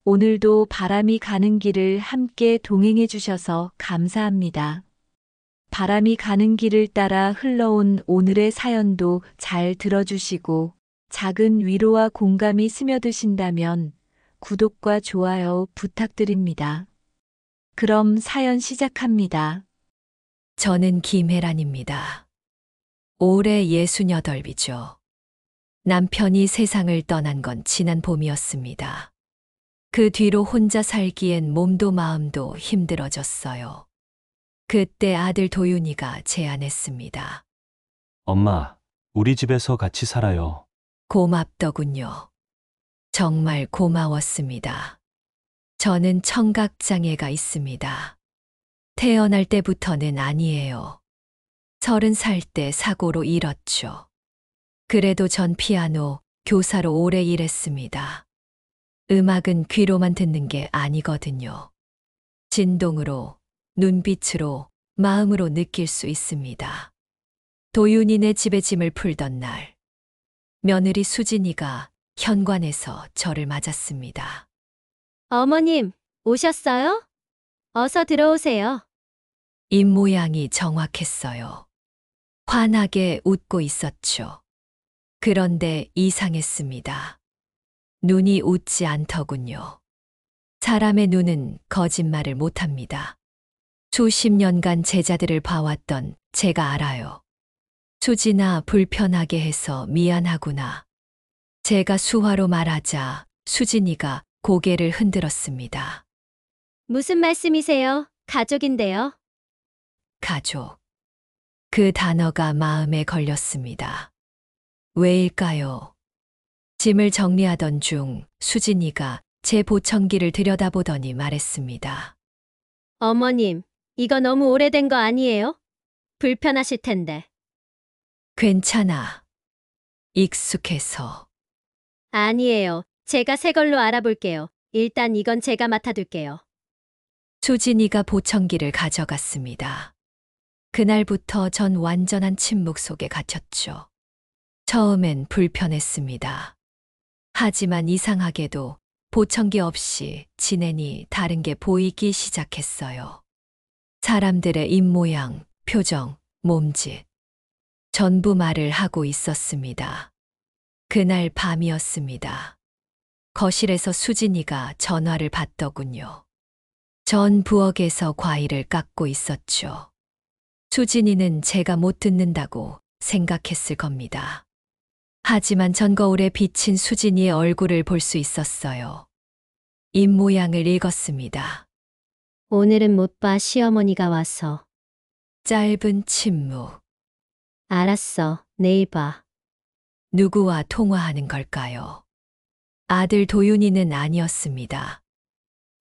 오늘도 바람이 가는 길을 함께 동행해 주셔서 감사합니다. 바람이 가는 길을 따라 흘러온 오늘의 사연도 잘 들어주시고 작은 위로와 공감이 스며드신다면 구독과 좋아요 부탁드립니다. 그럼 사연 시작합니다. 저는 김혜란입니다. 올해 68이죠. 남편이 세상을 떠난 건 지난 봄이었습니다. 그 뒤로 혼자 살기엔 몸도 마음도 힘들어졌어요. 그때 아들 도윤이가 제안했습니다. 엄마, 우리 집에서 같이 살아요. 고맙더군요. 정말 고마웠습니다. 저는 청각장애가 있습니다. 태어날 때부터는 아니에요. 30살 때 사고로 잃었죠. 그래도 전 피아노 교사로 오래 일했습니다. 음악은 귀로만 듣는 게 아니거든요. 진동으로, 눈빛으로, 마음으로 느낄 수 있습니다. 도윤이네 집에 짐을 풀던 날, 며느리 수진이가 현관에서 저를 맞았습니다. 어머님, 오셨어요? 어서 들어오세요. 입모양이 정확했어요. 환하게 웃고 있었죠. 그런데 이상했습니다. 눈이 웃지 않더군요. 사람의 눈은 거짓말을 못합니다. 수십 년간 제자들을 봐왔던 제가 알아요. 수진아, 불편하게 해서 미안하구나. 제가 수화로 말하자 수진이가 고개를 흔들었습니다. 무슨 말씀이세요? 가족인데요. 가족. 그 단어가 마음에 걸렸습니다. 왜일까요? 짐을 정리하던 중 수진이가 제 보청기를 들여다보더니 말했습니다. 어머님, 이거 너무 오래된 거 아니에요? 불편하실 텐데. 괜찮아. 익숙해서. 아니에요. 제가 새 걸로 알아볼게요. 일단 이건 제가 맡아둘게요. 수진이가 보청기를 가져갔습니다. 그날부터 전 완전한 침묵 속에 갇혔죠. 처음엔 불편했습니다. 하지만 이상하게도 보청기 없이 지내니 다른 게 보이기 시작했어요. 사람들의 입모양, 표정, 몸짓. 전부 말을 하고 있었습니다. 그날 밤이었습니다. 거실에서 수진이가 전화를 받더군요. 전 부엌에서 과일을 깎고 있었죠. 수진이는 제가 못 듣는다고 생각했을 겁니다. 하지만 전 거울에 비친 수진이의 얼굴을 볼 수 있었어요. 입모양을 읽었습니다. 오늘은 못 봐, 시어머니가 와서. 짧은 침묵. 알았어, 내일 봐. 누구와 통화하는 걸까요? 아들 도윤이는 아니었습니다.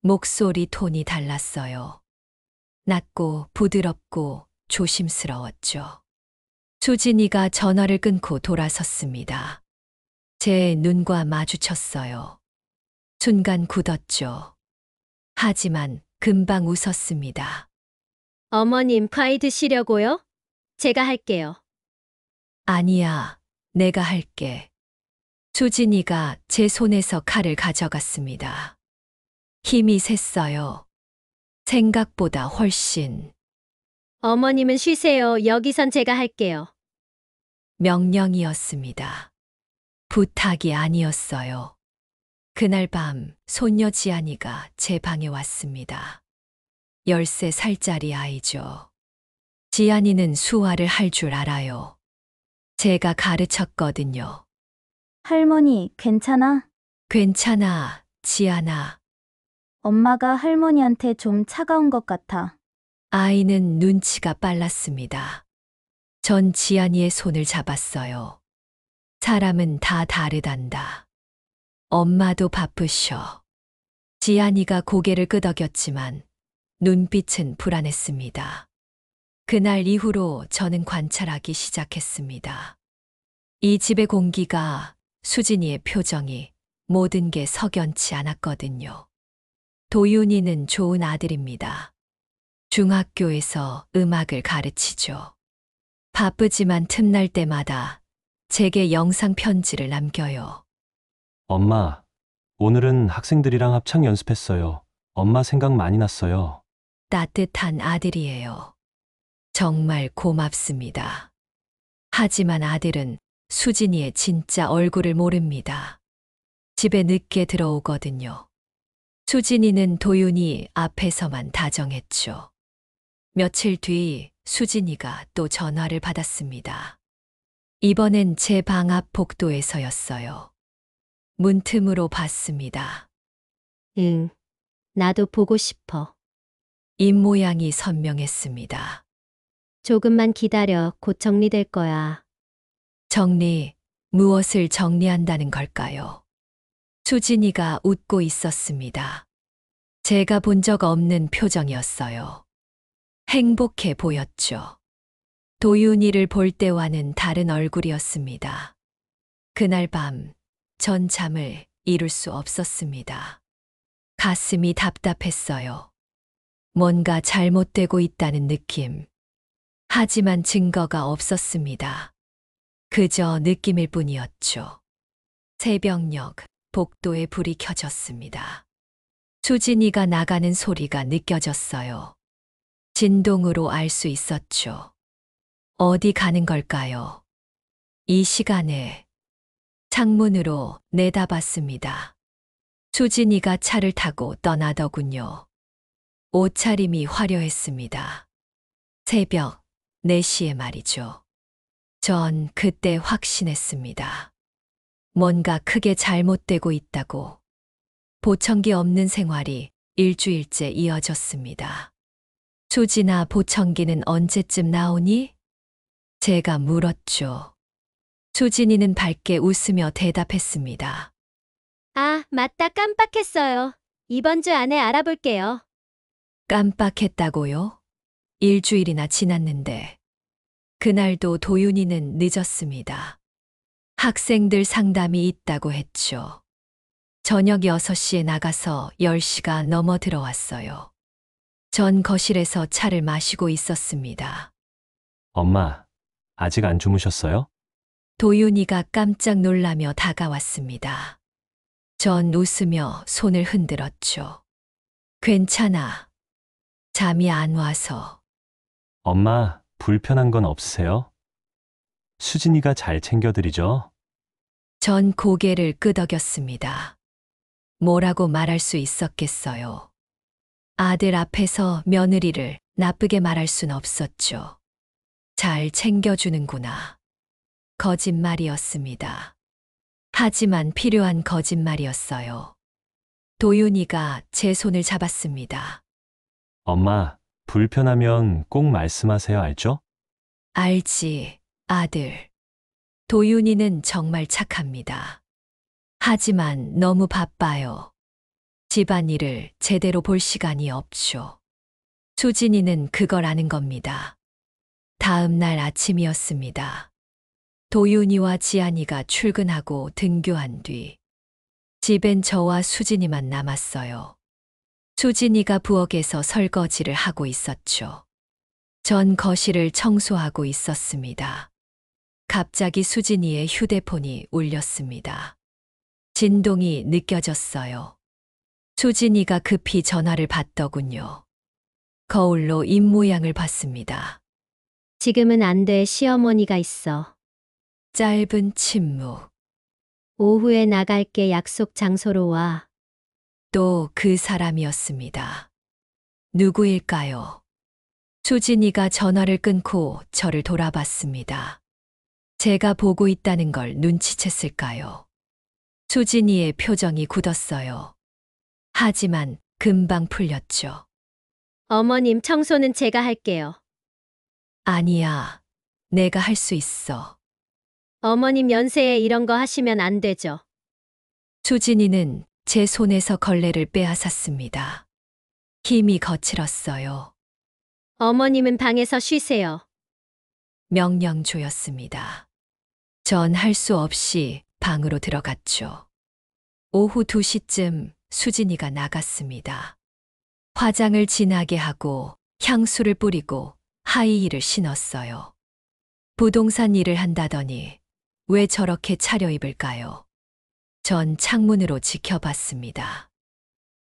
목소리 톤이 달랐어요. 낮고 부드럽고 조심스러웠죠. 수진이가 전화를 끊고 돌아섰습니다. 제 눈과 마주쳤어요. 순간 굳었죠. 하지만 금방 웃었습니다. 어머님, 과일 드시려고요? 제가 할게요. 아니야, 내가 할게. 수진이가 제 손에서 칼을 가져갔습니다. 힘이 셌어요. 생각보다 훨씬. 어머님은 쉬세요. 여기선 제가 할게요. 명령이었습니다. 부탁이 아니었어요. 그날 밤 손녀 지안이가 제 방에 왔습니다. 13살짜리 아이죠. 지안이는 수화를 할 줄 알아요. 제가 가르쳤거든요. 할머니, 괜찮아? 괜찮아, 지안아. 엄마가 할머니한테 좀 차가운 것 같아. 아이는 눈치가 빨랐습니다. 전 지안이의 손을 잡았어요. 사람은 다 다르단다. 엄마도 바쁘셔. 지안이가 고개를 끄덕였지만 눈빛은 불안했습니다. 그날 이후로 저는 관찰하기 시작했습니다. 이 집의 공기가, 수진이의 표정이, 모든 게 석연치 않았거든요. 도윤이는 좋은 아들입니다. 중학교에서 음악을 가르치죠. 바쁘지만 틈날 때마다 제게 영상 편지를 남겨요. 엄마, 오늘은 학생들이랑 합창 연습했어요. 엄마 생각 많이 났어요. 따뜻한 아들이에요. 정말 고맙습니다. 하지만 아들은 수진이의 진짜 얼굴을 모릅니다. 집에 늦게 들어오거든요. 수진이는 도윤이 앞에서만 다정했죠. 며칠 뒤 수진이가 또 전화를 받았습니다. 이번엔 제 방 앞 복도에서였어요. 문틈으로 봤습니다. 응. 나도 보고 싶어. 입모양이 선명했습니다. 조금만 기다려. 곧 정리될 거야. 정리, 무엇을 정리한다는 걸까요? 수진이가 웃고 있었습니다. 제가 본 적 없는 표정이었어요. 행복해 보였죠. 도윤이를 볼 때와는 다른 얼굴이었습니다. 그날 밤, 전 잠을 이룰 수 없었습니다. 가슴이 답답했어요. 뭔가 잘못되고 있다는 느낌. 하지만 증거가 없었습니다. 그저 느낌일 뿐이었죠. 새벽녘 복도에 불이 켜졌습니다. 수진이가 나가는 소리가 느껴졌어요. 진동으로 알 수 있었죠. 어디 가는 걸까요? 이 시간에 창문으로 내다봤습니다. 수진이가 차를 타고 떠나더군요. 옷차림이 화려했습니다. 새벽 4시에 말이죠. 전 그때 확신했습니다. 뭔가 크게 잘못되고 있다고. 보청기 없는 생활이 일주일째 이어졌습니다. 수진아, 보청기는 언제쯤 나오니? 제가 물었죠. 수진이는 밝게 웃으며 대답했습니다. 아, 맞다. 깜빡했어요. 이번 주 안에 알아볼게요. 깜빡했다고요? 일주일이나 지났는데. 그날도 도윤이는 늦었습니다. 학생들 상담이 있다고 했죠. 저녁 6시에 나가서 10시가 넘어 들어왔어요. 전 거실에서 차를 마시고 있었습니다. 엄마, 아직 안 주무셨어요? 도윤이가 깜짝 놀라며 다가왔습니다. 전 웃으며 손을 흔들었죠. 괜찮아. 잠이 안 와서. 엄마, 불편한 건 없으세요? 수진이가 잘 챙겨드리죠? 전 고개를 끄덕였습니다. 뭐라고 말할 수 있었겠어요. 아들 앞에서 며느리를 나쁘게 말할 순 없었죠. 잘 챙겨주는구나. 거짓말이었습니다. 하지만 필요한 거짓말이었어요. 도윤이가 제 손을 잡았습니다. 엄마, 불편하면 꼭 말씀하세요, 알죠? 알지, 아들. 도윤이는 정말 착합니다. 하지만 너무 바빠요. 집안일을 제대로 볼 시간이 없죠. 수진이는 그걸 아는 겁니다. 다음 날 아침이었습니다. 도윤이와 지안이가 출근하고 등교한 뒤 집엔 저와 수진이만 남았어요. 수진이가 부엌에서 설거지를 하고 있었죠. 전 거실을 청소하고 있었습니다. 갑자기 수진이의 휴대폰이 울렸습니다. 진동이 느껴졌어요. 수진이가 급히 전화를 받더군요. 거울로 입모양을 봤습니다. 지금은 안 돼. 시어머니가 있어. 짧은 침묵. 오후에 나갈게. 약속 장소로 와. 또 그 사람이었습니다. 누구일까요? 수진이가 전화를 끊고 저를 돌아봤습니다. 제가 보고 있다는 걸 눈치챘을까요? 수진이의 표정이 굳었어요. 하지만 금방 풀렸죠. 어머님, 청소는 제가 할게요. 아니야, 내가 할 수 있어. 어머님 연세에 이런 거 하시면 안 되죠. 수진이는 제 손에서 걸레를 빼앗았습니다. 힘이 거칠었어요. 어머님은 방에서 쉬세요. 명령조였습니다. 전 할 수 없이 방으로 들어갔죠. 오후 2시쯤 수진이가 나갔습니다. 화장을 진하게 하고 향수를 뿌리고 하이힐을 신었어요. 부동산 일을 한다더니 왜 저렇게 차려입을까요? 전 창문으로 지켜봤습니다.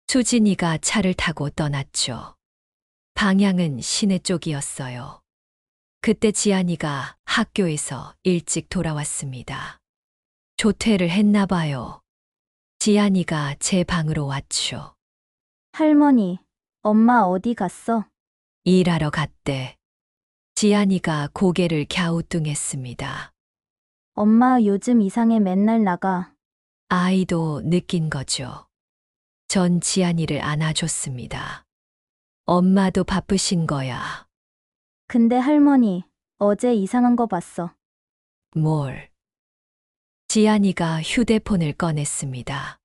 수진이가 차를 타고 떠났죠. 방향은 시내 쪽이었어요. 그때 지안이가 학교에서 일찍 돌아왔습니다. 조퇴를 했나 봐요. 지안이가 제 방으로 왔죠. 할머니, 엄마 어디 갔어? 일하러 갔대. 지안이가 고개를 갸우뚱했습니다. 엄마 요즘 이상해 맨날 나가. 아이도 느낀 거죠. 전 지안이를 안아줬습니다. 엄마도 바쁘신 거야. 근데 할머니, 어제 이상한 거 봤어. 뭘? 지안이가 휴대폰을 꺼냈습니다.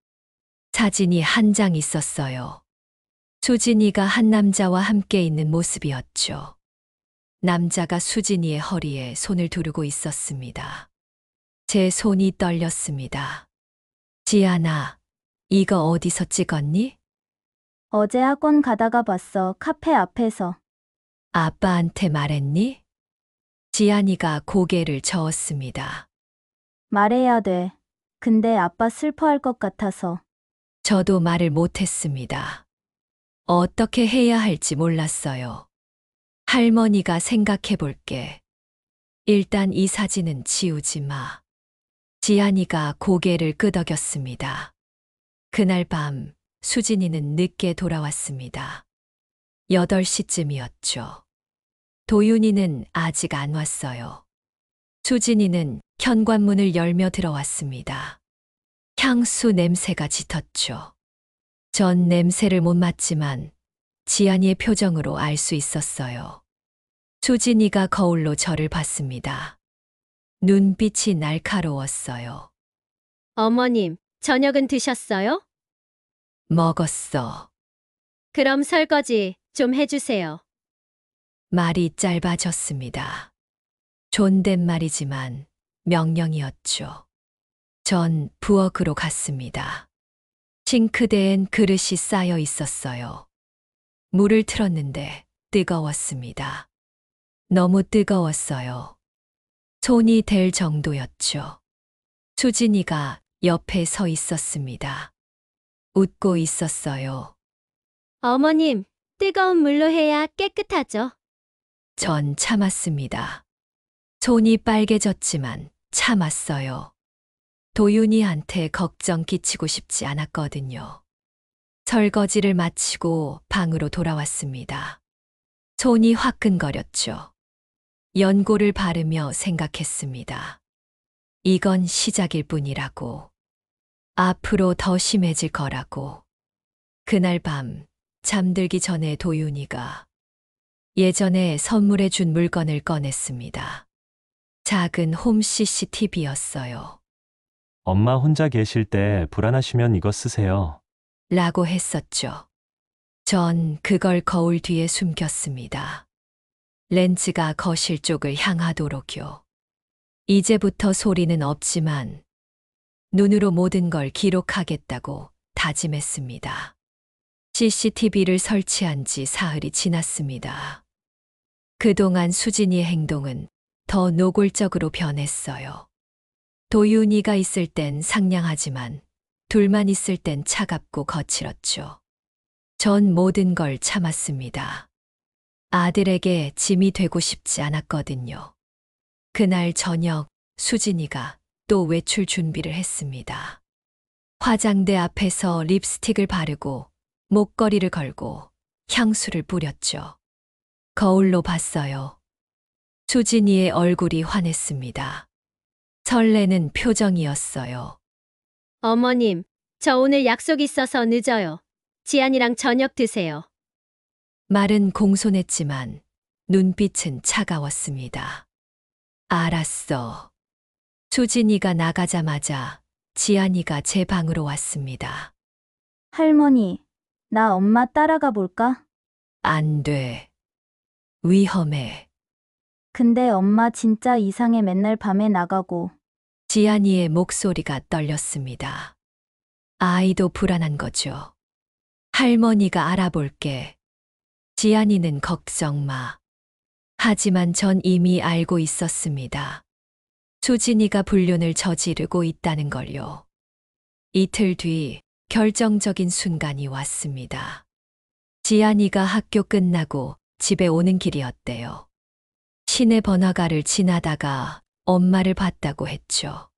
사진이 한 장 있었어요. 수진이가 한 남자와 함께 있는 모습이었죠. 남자가 수진이의 허리에 손을 두르고 있었습니다. 제 손이 떨렸습니다. 지안아, 이거 어디서 찍었니? 어제 학원 가다가 봤어. 카페 앞에서. 아빠한테 말했니? 지안이가 고개를 저었습니다. 말해야 돼. 근데 아빠 슬퍼할 것 같아서. 저도 말을 못했습니다. 어떻게 해야 할지 몰랐어요. 할머니가 생각해 볼게. 일단 이 사진은 지우지 마. 지안이가 고개를 끄덕였습니다. 그날 밤 수진이는 늦게 돌아왔습니다. 8시쯤이었죠. 도윤이는 아직 안 왔어요. 수진이는 현관문을 열며 들어왔습니다. 향수 냄새가 짙었죠. 전 냄새를 못 맡지만 지안이의 표정으로 알 수 있었어요. 수진이가 거울로 저를 봤습니다. 눈빛이 날카로웠어요. 어머님, 저녁은 드셨어요? 먹었어. 그럼 설거지 좀 해주세요. 말이 짧아졌습니다. 존댓말이지만 명령이었죠. 전 부엌으로 갔습니다. 싱크대엔 그릇이 쌓여 있었어요. 물을 틀었는데 뜨거웠습니다. 너무 뜨거웠어요. 손이 될 정도였죠. 수진이가 옆에 서 있었습니다. 웃고 있었어요. 어머님, 뜨거운 물로 해야 깨끗하죠. 전 참았습니다. 손이 빨개졌지만 참았어요. 도윤이한테 걱정 끼치고 싶지 않았거든요. 설거지를 마치고 방으로 돌아왔습니다. 손이 화끈거렸죠. 연고를 바르며 생각했습니다. 이건 시작일 뿐이라고. 앞으로 더 심해질 거라고. 그날 밤 잠들기 전에 도윤이가 예전에 선물해 준 물건을 꺼냈습니다. 작은 홈 CCTV였어요. 엄마 혼자 계실 때 불안하시면 이거 쓰세요. 라고 했었죠. 전 그걸 거울 뒤에 숨겼습니다. 렌즈가 거실 쪽을 향하도록요. 이제부터 소리는 없지만 눈으로 모든 걸 기록하겠다고 다짐했습니다. CCTV를 설치한 지 사흘이 지났습니다. 그동안 수진이의 행동은 더 노골적으로 변했어요. 도윤이가 있을 땐 상냥하지만 둘만 있을 땐 차갑고 거칠었죠. 전 모든 걸 참았습니다. 아들에게 짐이 되고 싶지 않았거든요. 그날 저녁 수진이가 또 외출 준비를 했습니다. 화장대 앞에서 립스틱을 바르고 목걸이를 걸고 향수를 뿌렸죠. 거울로 봤어요. 수진이의 얼굴이 환했습니다. 설레는 표정이었어요. 어머님, 저 오늘 약속 있어서 늦어요. 지안이랑 저녁 드세요. 말은 공손했지만 눈빛은 차가웠습니다. 알았어. 수진이가 나가자마자 지안이가 제 방으로 왔습니다. 할머니, 나 엄마 따라가 볼까? 안 돼. 위험해. 근데 엄마 진짜 이상해 맨날 밤에 나가고. 지안이의 목소리가 떨렸습니다. 아이도 불안한 거죠. 할머니가 알아볼게. 지안이는 걱정 마. 하지만 전 이미 알고 있었습니다. 수진이가 불륜을 저지르고 있다는 걸요. 이틀 뒤 결정적인 순간이 왔습니다. 지안이가 학교 끝나고 집에 오는 길이었대요. 시내 번화가를 지나다가 엄마를 봤다고 했죠.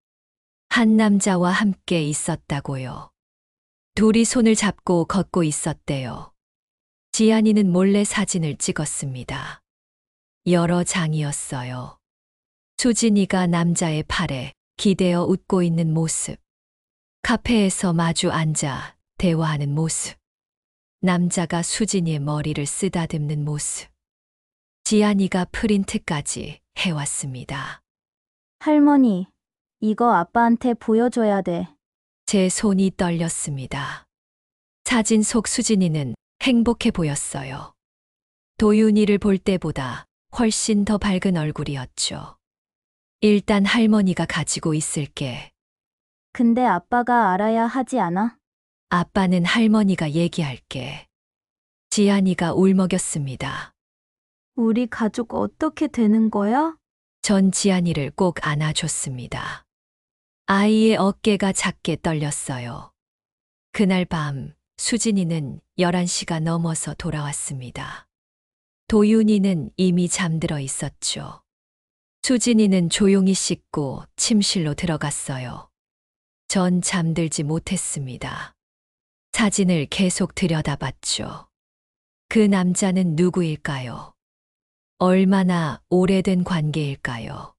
한 남자와 함께 있었다고요. 둘이 손을 잡고 걷고 있었대요. 지안이는 몰래 사진을 찍었습니다. 여러 장이었어요. 수진이가 남자의 팔에 기대어 웃고 있는 모습. 카페에서 마주 앉아 대화하는 모습. 남자가 수진이의 머리를 쓰다듬는 모습. 지안이가 프린트까지 해왔습니다. 할머니, 이거 아빠한테 보여줘야 돼. 제 손이 떨렸습니다. 사진 속 수진이는 행복해 보였어요. 도윤이를 볼 때보다 훨씬 더 밝은 얼굴이었죠. 일단 할머니가 가지고 있을게. 근데 아빠가 알아야 하지 않아? 아빠는 할머니가 얘기할게. 지안이가 울먹였습니다. 우리 가족 어떻게 되는 거야? 전 지안이를 꼭 안아줬습니다. 아이의 어깨가 작게 떨렸어요. 그날 밤 수진이는 11시가 넘어서 돌아왔습니다. 도윤이는 이미 잠들어 있었죠. 수진이는 조용히 씻고 침실로 들어갔어요. 전 잠들지 못했습니다. 사진을 계속 들여다봤죠. 그 남자는 누구일까요? 얼마나 오래된 관계일까요?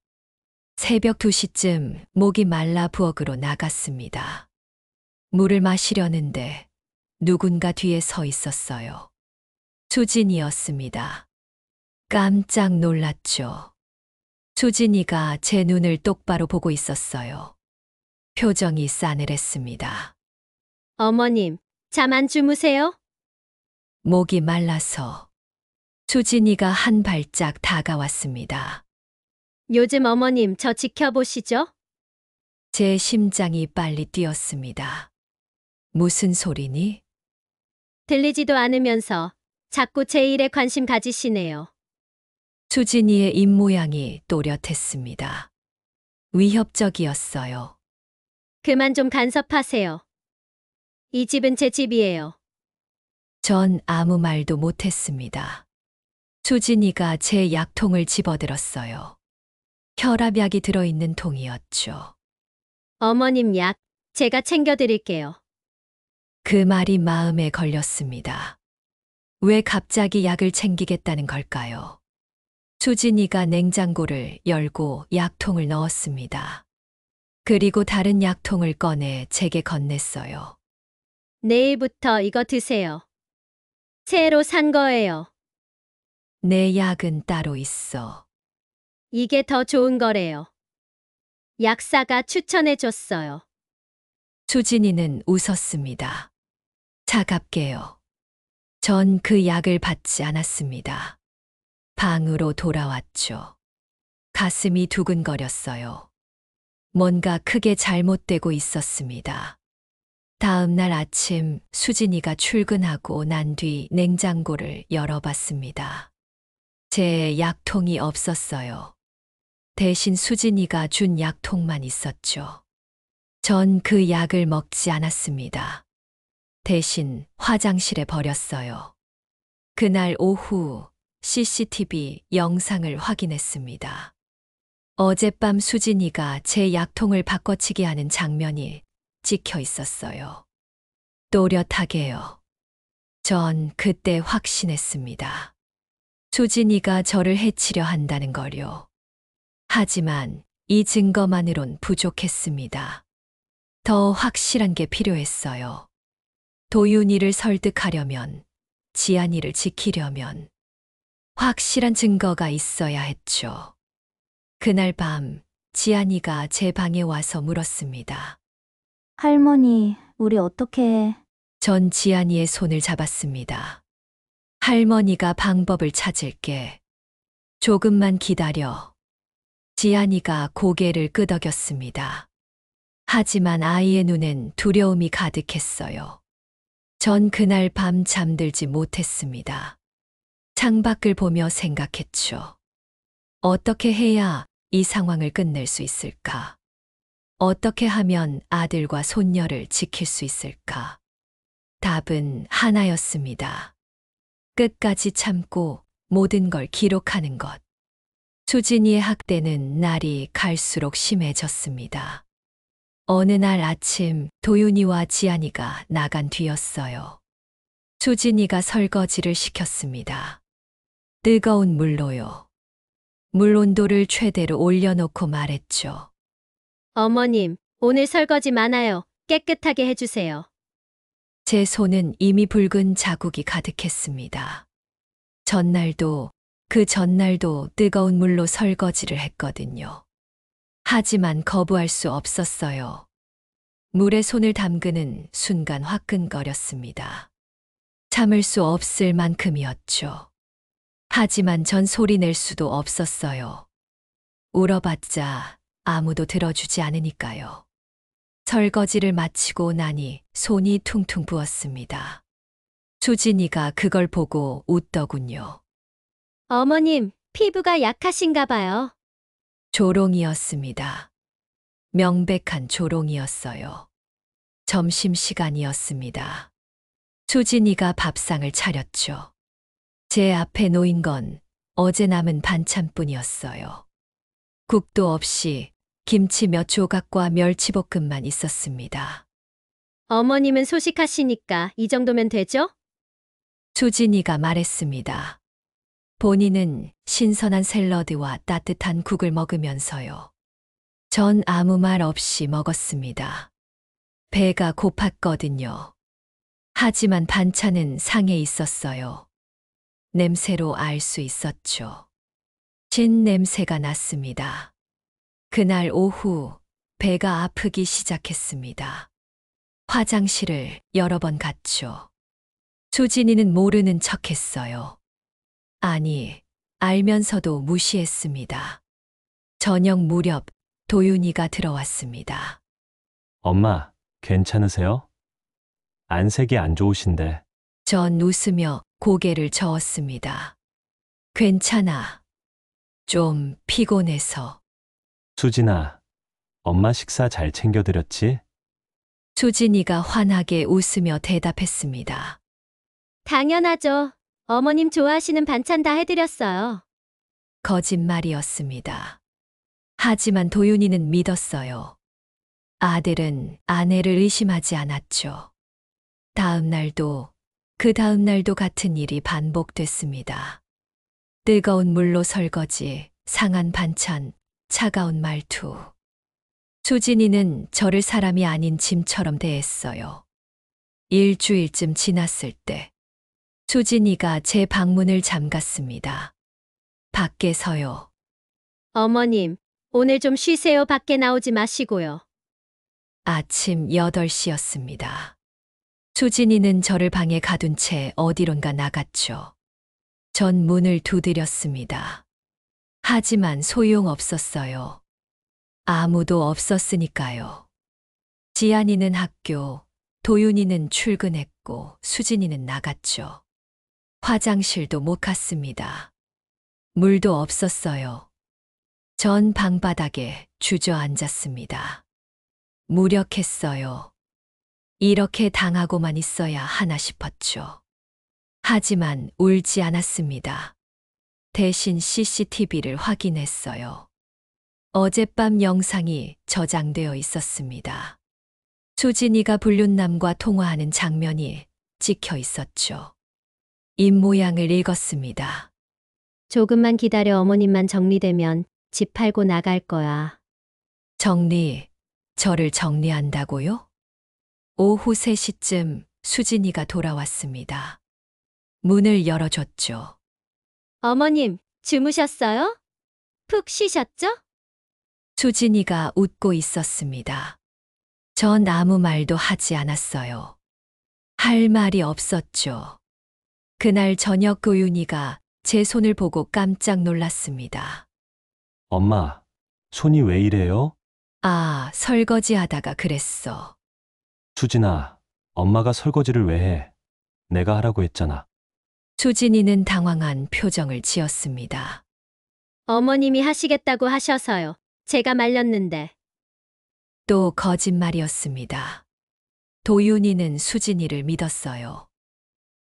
새벽 2시쯤 목이 말라 부엌으로 나갔습니다. 물을 마시려는데 누군가 뒤에 서 있었어요. 수진이었습니다. 깜짝 놀랐죠. 수진이가 제 눈을 똑바로 보고 있었어요. 표정이 싸늘했습니다. 어머님, 잠 안 주무세요? 목이 말라서 수진이가 한 발짝 다가왔습니다. 요즘 어머님 저 지켜보시죠? 제 심장이 빨리 뛰었습니다. 무슨 소리니? 들리지도 않으면서 자꾸 제 일에 관심 가지시네요. 수진이의 입모양이 또렷했습니다. 위협적이었어요. 그만 좀 간섭하세요. 이 집은 제 집이에요. 전 아무 말도 못했습니다. 수진이가 제 약통을 집어들었어요. 혈압약이 들어있는 통이었죠. 어머님 약, 제가 챙겨드릴게요. 그 말이 마음에 걸렸습니다. 왜 갑자기 약을 챙기겠다는 걸까요? 수진이가 냉장고를 열고 약통을 넣었습니다. 그리고 다른 약통을 꺼내 제게 건넸어요. 내일부터 이거 드세요. 새로 산 거예요. 내 약은 따로 있어. 이게 더 좋은 거래요. 약사가 추천해 줬어요. 수진이는 웃었습니다. 차갑게요. 전 그 약을 받지 않았습니다. 방으로 돌아왔죠. 가슴이 두근거렸어요. 뭔가 크게 잘못되고 있었습니다. 다음 날 아침 수진이가 출근하고 난 뒤 냉장고를 열어봤습니다. 제 약통이 없었어요. 대신 수진이가 준 약통만 있었죠. 전 그 약을 먹지 않았습니다. 대신 화장실에 버렸어요. 그날 오후 CCTV 영상을 확인했습니다. 어젯밤 수진이가 제 약통을 바꿔치기 하는 장면이 찍혀 있었어요. 또렷하게요. 전 그때 확신했습니다. 수진이가 저를 해치려 한다는 걸요. 하지만 이 증거만으론 부족했습니다. 더 확실한 게 필요했어요. 도윤이를 설득하려면, 지안이를 지키려면 확실한 증거가 있어야 했죠. 그날 밤 지안이가 제 방에 와서 물었습니다. 할머니, 우리 어떻게 해? 전 지안이의 손을 잡았습니다. 할머니가 방법을 찾을게. 조금만 기다려. 지안이가 고개를 끄덕였습니다. 하지만 아이의 눈엔 두려움이 가득했어요. 전 그날 밤 잠들지 못했습니다. 창밖을 보며 생각했죠. 어떻게 해야 이 상황을 끝낼 수 있을까? 어떻게 하면 아들과 손녀를 지킬 수 있을까? 답은 하나였습니다. 끝까지 참고 모든 걸 기록하는 것. 수진이의 학대는 날이 갈수록 심해졌습니다. 어느 날 아침 도윤이와 지안이가 나간 뒤였어요. 수진이가 설거지를 시켰습니다. 뜨거운 물로요. 물 온도를 최대로 올려놓고 말했죠. 어머님, 오늘 설거지 많아요. 깨끗하게 해주세요. 제 손은 이미 붉은 자국이 가득했습니다. 그 전날도 뜨거운 물로 설거지를 했거든요. 하지만 거부할 수 없었어요. 물에 손을 담그는 순간 화끈거렸습니다. 참을 수 없을 만큼이었죠. 하지만 전 소리 낼 수도 없었어요. 울어봤자 아무도 들어주지 않으니까요. 설거지를 마치고 나니 손이 퉁퉁 부었습니다. 수진이가 그걸 보고 웃더군요. 어머님, 피부가 약하신가 봐요. 조롱이었습니다. 명백한 조롱이었어요. 점심시간이었습니다. 수진이가 밥상을 차렸죠. 제 앞에 놓인 건 어제 남은 반찬뿐이었어요. 국도 없이 김치 몇 조각과 멸치볶음만 있었습니다. 어머님은 소식하시니까 이 정도면 되죠? 수진이가 말했습니다. 본인은 신선한 샐러드와 따뜻한 국을 먹으면서요. 전 아무 말 없이 먹었습니다. 배가 고팠거든요. 하지만 반찬은 상에 있었어요. 냄새로 알 수 있었죠. 진 냄새가 났습니다. 그날 오후 배가 아프기 시작했습니다. 화장실을 여러 번 갔죠. 수진이는 모르는 척했어요. 아니, 알면서도 무시했습니다. 저녁 무렵 도윤이가 들어왔습니다. 엄마, 괜찮으세요? 안색이 안 좋으신데. 전 웃으며 고개를 저었습니다. 괜찮아. 좀 피곤해서. 수진아, 엄마 식사 잘 챙겨드렸지? 수진이가 환하게 웃으며 대답했습니다. 당연하죠. 어머님 좋아하시는 반찬 다 해드렸어요. 거짓말이었습니다. 하지만 도윤이는 믿었어요. 아들은 아내를 의심하지 않았죠. 그 다음 날도 같은 일이 반복됐습니다. 뜨거운 물로 설거지, 상한 반찬, 차가운 말투. 수진이는 저를 사람이 아닌 짐처럼 대했어요. 일주일쯤 지났을 때 수진이가 제 방문을 잠갔습니다. 밖에서요. 어머님, 오늘 좀 쉬세요. 밖에 나오지 마시고요. 아침 8시였습니다. 수진이는 저를 방에 가둔 채 어디론가 나갔죠. 전 문을 두드렸습니다. 하지만 소용없었어요. 아무도 없었으니까요. 지안이는 학교, 도윤이는 출근했고 수진이는 나갔죠. 화장실도 못 갔습니다. 물도 없었어요. 전 방바닥에 주저앉았습니다. 무력했어요. 이렇게 당하고만 있어야 하나 싶었죠. 하지만 울지 않았습니다. 대신 CCTV를 확인했어요. 어젯밤 영상이 저장되어 있었습니다. 수진이가 불륜남과 통화하는 장면이 찍혀 있었죠. 입모양을 읽었습니다. 조금만 기다려. 어머님만 정리되면 집 팔고 나갈 거야. 저를 정리한다고요? 오후 3시쯤 수진이가 돌아왔습니다. 문을 열어줬죠. 어머님, 주무셨어요? 푹 쉬셨죠? 수진이가 웃고 있었습니다. 전 아무 말도 하지 않았어요. 할 말이 없었죠. 그날 저녁 도윤이가 제 손을 보고 깜짝 놀랐습니다. 엄마, 손이 왜 이래요? 아, 설거지 하다가 그랬어. 수진아, 엄마가 설거지를 왜 해? 내가 하라고 했잖아. 수진이는 당황한 표정을 지었습니다. 어머님이 하시겠다고 하셔서요. 제가 말렸는데. 또 거짓말이었습니다. 도윤이는 수진이를 믿었어요.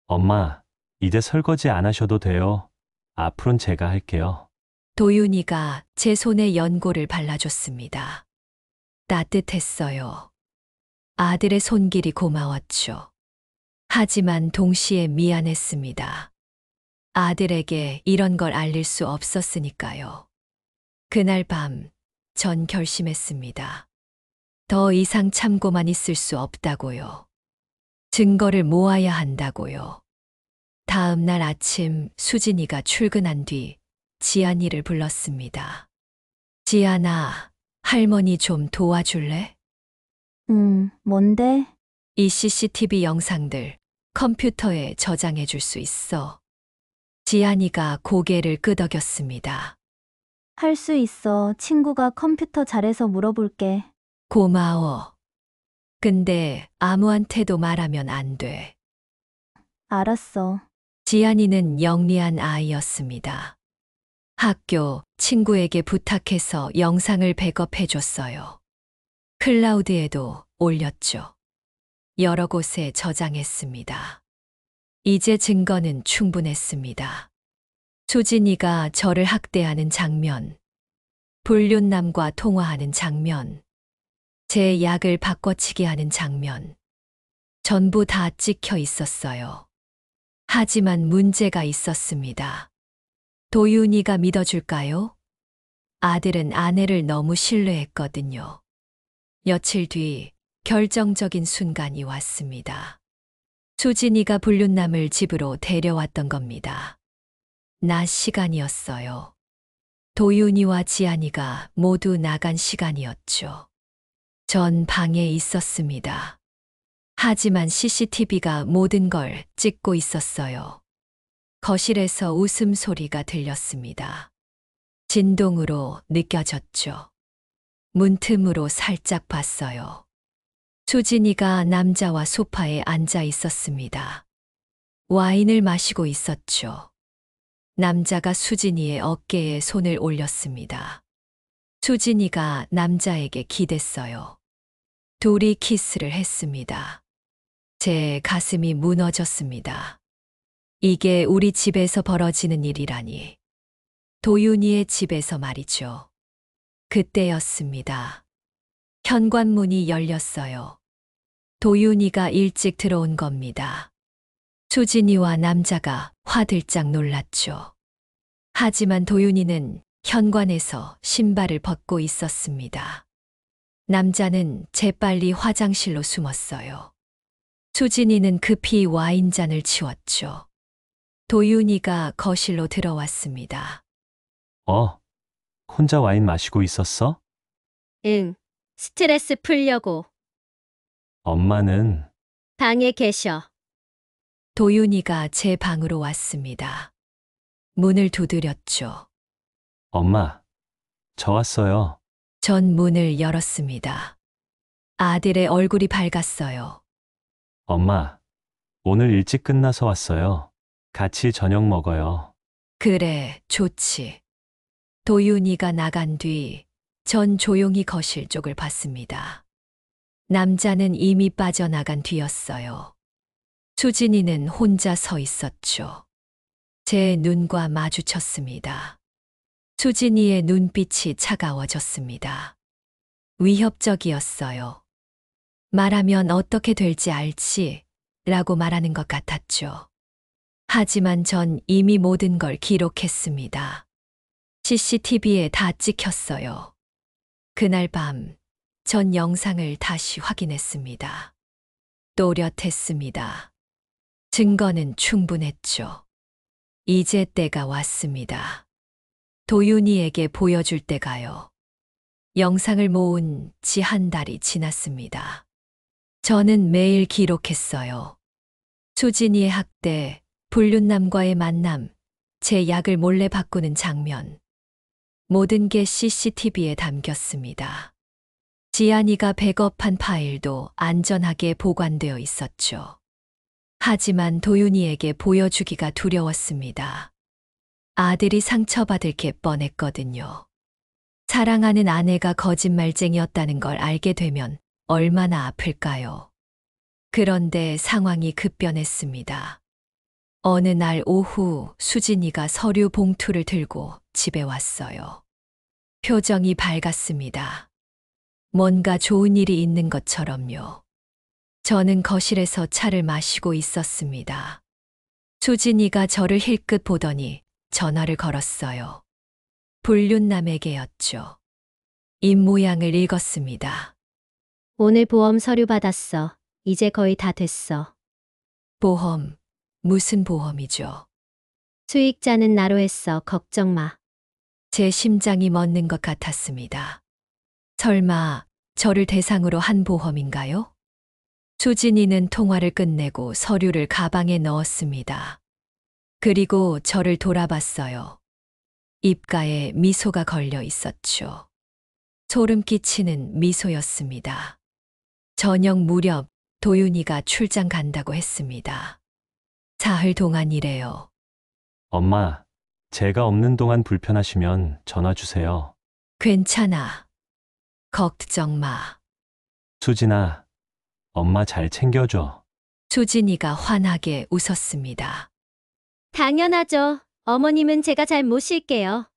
엄마, 이제 설거지 안 하셔도 돼요. 앞으론 제가 할게요. 도윤이가 제 손에 연고를 발라줬습니다. 따뜻했어요. 아들의 손길이 고마웠죠. 하지만 동시에 미안했습니다. 아들에게 이런 걸 알릴 수 없었으니까요. 그날 밤, 전 결심했습니다. 더 이상 참고만 있을 수 없다고요. 증거를 모아야 한다고요. 다음 날 아침 수진이가 출근한 뒤 지안이를 불렀습니다. 지안아, 할머니 좀 도와줄래? 뭔데? 이 CCTV 영상들 컴퓨터에 저장해 줄 수 있어. 지안이가 고개를 끄덕였습니다. 할 수 있어. 친구가 컴퓨터 잘해서 물어볼게. 고마워. 근데 아무한테도 말하면 안 돼. 알았어. 지안이는 영리한 아이였습니다. 학교 친구에게 부탁해서 영상을 백업해 줬어요. 클라우드에도 올렸죠. 여러 곳에 저장했습니다. 이제 증거는 충분했습니다. 수진이가 저를 학대하는 장면, 불륜남과 통화하는 장면, 제 약을 바꿔치기 하는 장면, 전부 다 찍혀 있었어요. 하지만 문제가 있었습니다. 도윤이가 믿어줄까요? 아들은 아내를 너무 신뢰했거든요. 며칠 뒤 결정적인 순간이 왔습니다. 수진이가 불륜남을 집으로 데려왔던 겁니다. 낮 시간이었어요. 도윤이와 지안이가 모두 나간 시간이었죠. 전 방에 있었습니다. 하지만 CCTV가 모든 걸 찍고 있었어요. 거실에서 웃음소리가 들렸습니다. 진동으로 느껴졌죠. 문틈으로 살짝 봤어요. 수진이가 남자와 소파에 앉아 있었습니다. 와인을 마시고 있었죠. 남자가 수진이의 어깨에 손을 올렸습니다. 수진이가 남자에게 기댔어요. 둘이 키스를 했습니다. 제 가슴이 무너졌습니다. 이게 우리 집에서 벌어지는 일이라니. 도윤이의 집에서 말이죠. 그때였습니다. 현관문이 열렸어요. 도윤이가 일찍 들어온 겁니다. 수진이와 남자가 화들짝 놀랐죠. 하지만 도윤이는 현관에서 신발을 벗고 있었습니다. 남자는 재빨리 화장실로 숨었어요. 수진이는 급히 와인잔을 치웠죠. 도윤이가 거실로 들어왔습니다. 혼자 와인 마시고 있었어? 응. 스트레스 풀려고. 엄마는 방에 계셔. 도윤이가 제 방으로 왔습니다. 문을 두드렸죠. 엄마, 저 왔어요. 전 문을 열었습니다. 아들의 얼굴이 밝았어요. 엄마, 오늘 일찍 끝나서 왔어요. 같이 저녁 먹어요. 그래, 좋지. 도윤이가 나간 뒤 전 조용히 거실 쪽을 봤습니다. 남자는 이미 빠져나간 뒤였어요. 수진이는 혼자 서 있었죠. 제 눈과 마주쳤습니다. 수진이의 눈빛이 차가워졌습니다. 위협적이었어요. 말하면 어떻게 될지 알지? 라고 말하는 것 같았죠. 하지만 전 이미 모든 걸 기록했습니다. CCTV에 다 찍혔어요. 그날 밤, 전 영상을 다시 확인했습니다. 또렷했습니다. 증거는 충분했죠. 이제 때가 왔습니다. 도윤이에게 보여줄 때가요. 영상을 모은 지 한 달이 지났습니다. 저는 매일 기록했어요. 수진이의 학대, 불륜남과의 만남, 제 약을 몰래 바꾸는 장면. 모든 게 CCTV에 담겼습니다. 지안이가 백업한 파일도 안전하게 보관되어 있었죠. 하지만 도윤이에게 보여주기가 두려웠습니다. 아들이 상처받을 게 뻔했거든요. 사랑하는 아내가 거짓말쟁이였다는 걸 알게 되면 얼마나 아플까요? 그런데 상황이 급변했습니다. 어느 날 오후 수진이가 서류 봉투를 들고 집에 왔어요. 표정이 밝았습니다. 뭔가 좋은 일이 있는 것처럼요. 저는 거실에서 차를 마시고 있었습니다. 수진이가 저를 힐끗 보더니 전화를 걸었어요. 불륜남에게였죠. 입모양을 읽었습니다. 오늘 보험 서류 받았어. 이제 거의 다 됐어. 보험, 무슨 보험이죠? 수익자는 나로 했어. 걱정 마. 제 심장이 멎는 것 같았습니다. 설마 저를 대상으로 한 보험인가요? 수진이는 통화를 끝내고 서류를 가방에 넣었습니다. 그리고 저를 돌아봤어요. 입가에 미소가 걸려 있었죠. 소름 끼치는 미소였습니다. 저녁 무렵 도윤이가 출장 간다고 했습니다. 사흘 동안이래요. 엄마, 제가 없는 동안 불편하시면 전화 주세요. 괜찮아. 걱정 마. 수진아, 엄마 잘 챙겨줘. 수진이가 환하게 웃었습니다. 당연하죠. 어머님은 제가 잘 모실게요.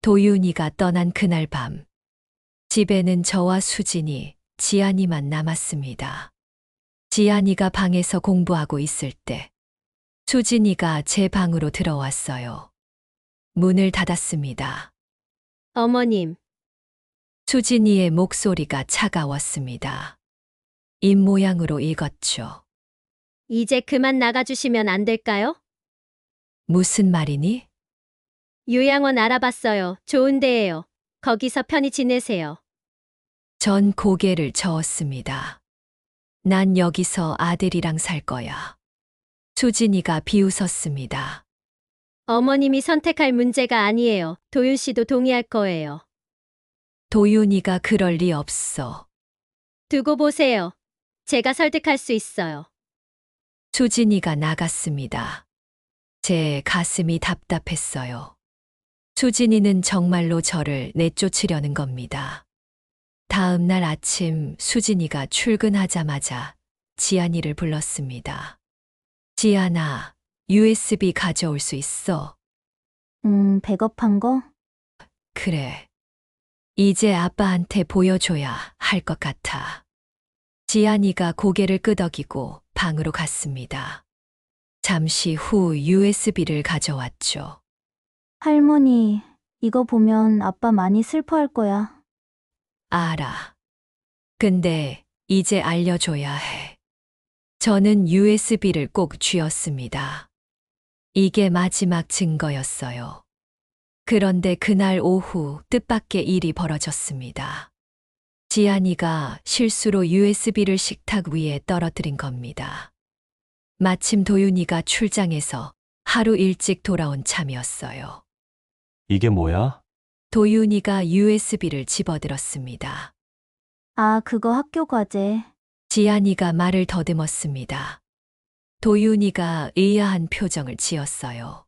도윤이가 떠난 그날 밤. 집에는 저와 수진이, 지안이만 남았습니다. 지안이가 방에서 공부하고 있을 때 수진이가 제 방으로 들어왔어요. 문을 닫았습니다. 어머님, 수진이의 목소리가 차가웠습니다. 입모양으로 읽었죠. 이제 그만 나가주시면 안 될까요? 무슨 말이니? 요양원 알아봤어요. 좋은 데예요. 거기서 편히 지내세요. 전 고개를 저었습니다. 난 여기서 아들이랑 살 거야. 수진이가 비웃었습니다. 어머님이 선택할 문제가 아니에요. 도윤 씨도 동의할 거예요. 도윤이가 그럴 리 없어. 두고 보세요. 제가 설득할 수 있어요. 수진이가 나갔습니다. 제 가슴이 답답했어요. 수진이는 정말로 저를 내쫓으려는 겁니다. 다음 날 아침 수진이가 출근하자마자 지안이를 불렀습니다. 지안아, USB 가져올 수 있어? 백업한 거? 그래. 이제 아빠한테 보여줘야 할 것 같아. 지안이가 고개를 끄덕이고 방으로 갔습니다. 잠시 후 USB를 가져왔죠. 할머니, 이거 보면 아빠 많이 슬퍼할 거야. 알아. 근데 이제 알려줘야 해. 저는 USB를 꼭 쥐었습니다. 이게 마지막 증거였어요. 그런데 그날 오후 뜻밖의 일이 벌어졌습니다. 지안이가 실수로 USB를 식탁 위에 떨어뜨린 겁니다. 마침 도윤이가 출장해서 하루 일찍 돌아온 참이었어요. 이게 뭐야? 도윤이가 USB를 집어들었습니다. 아, 그거 학교 과제. 지안이가 말을 더듬었습니다. 도윤이가 의아한 표정을 지었어요.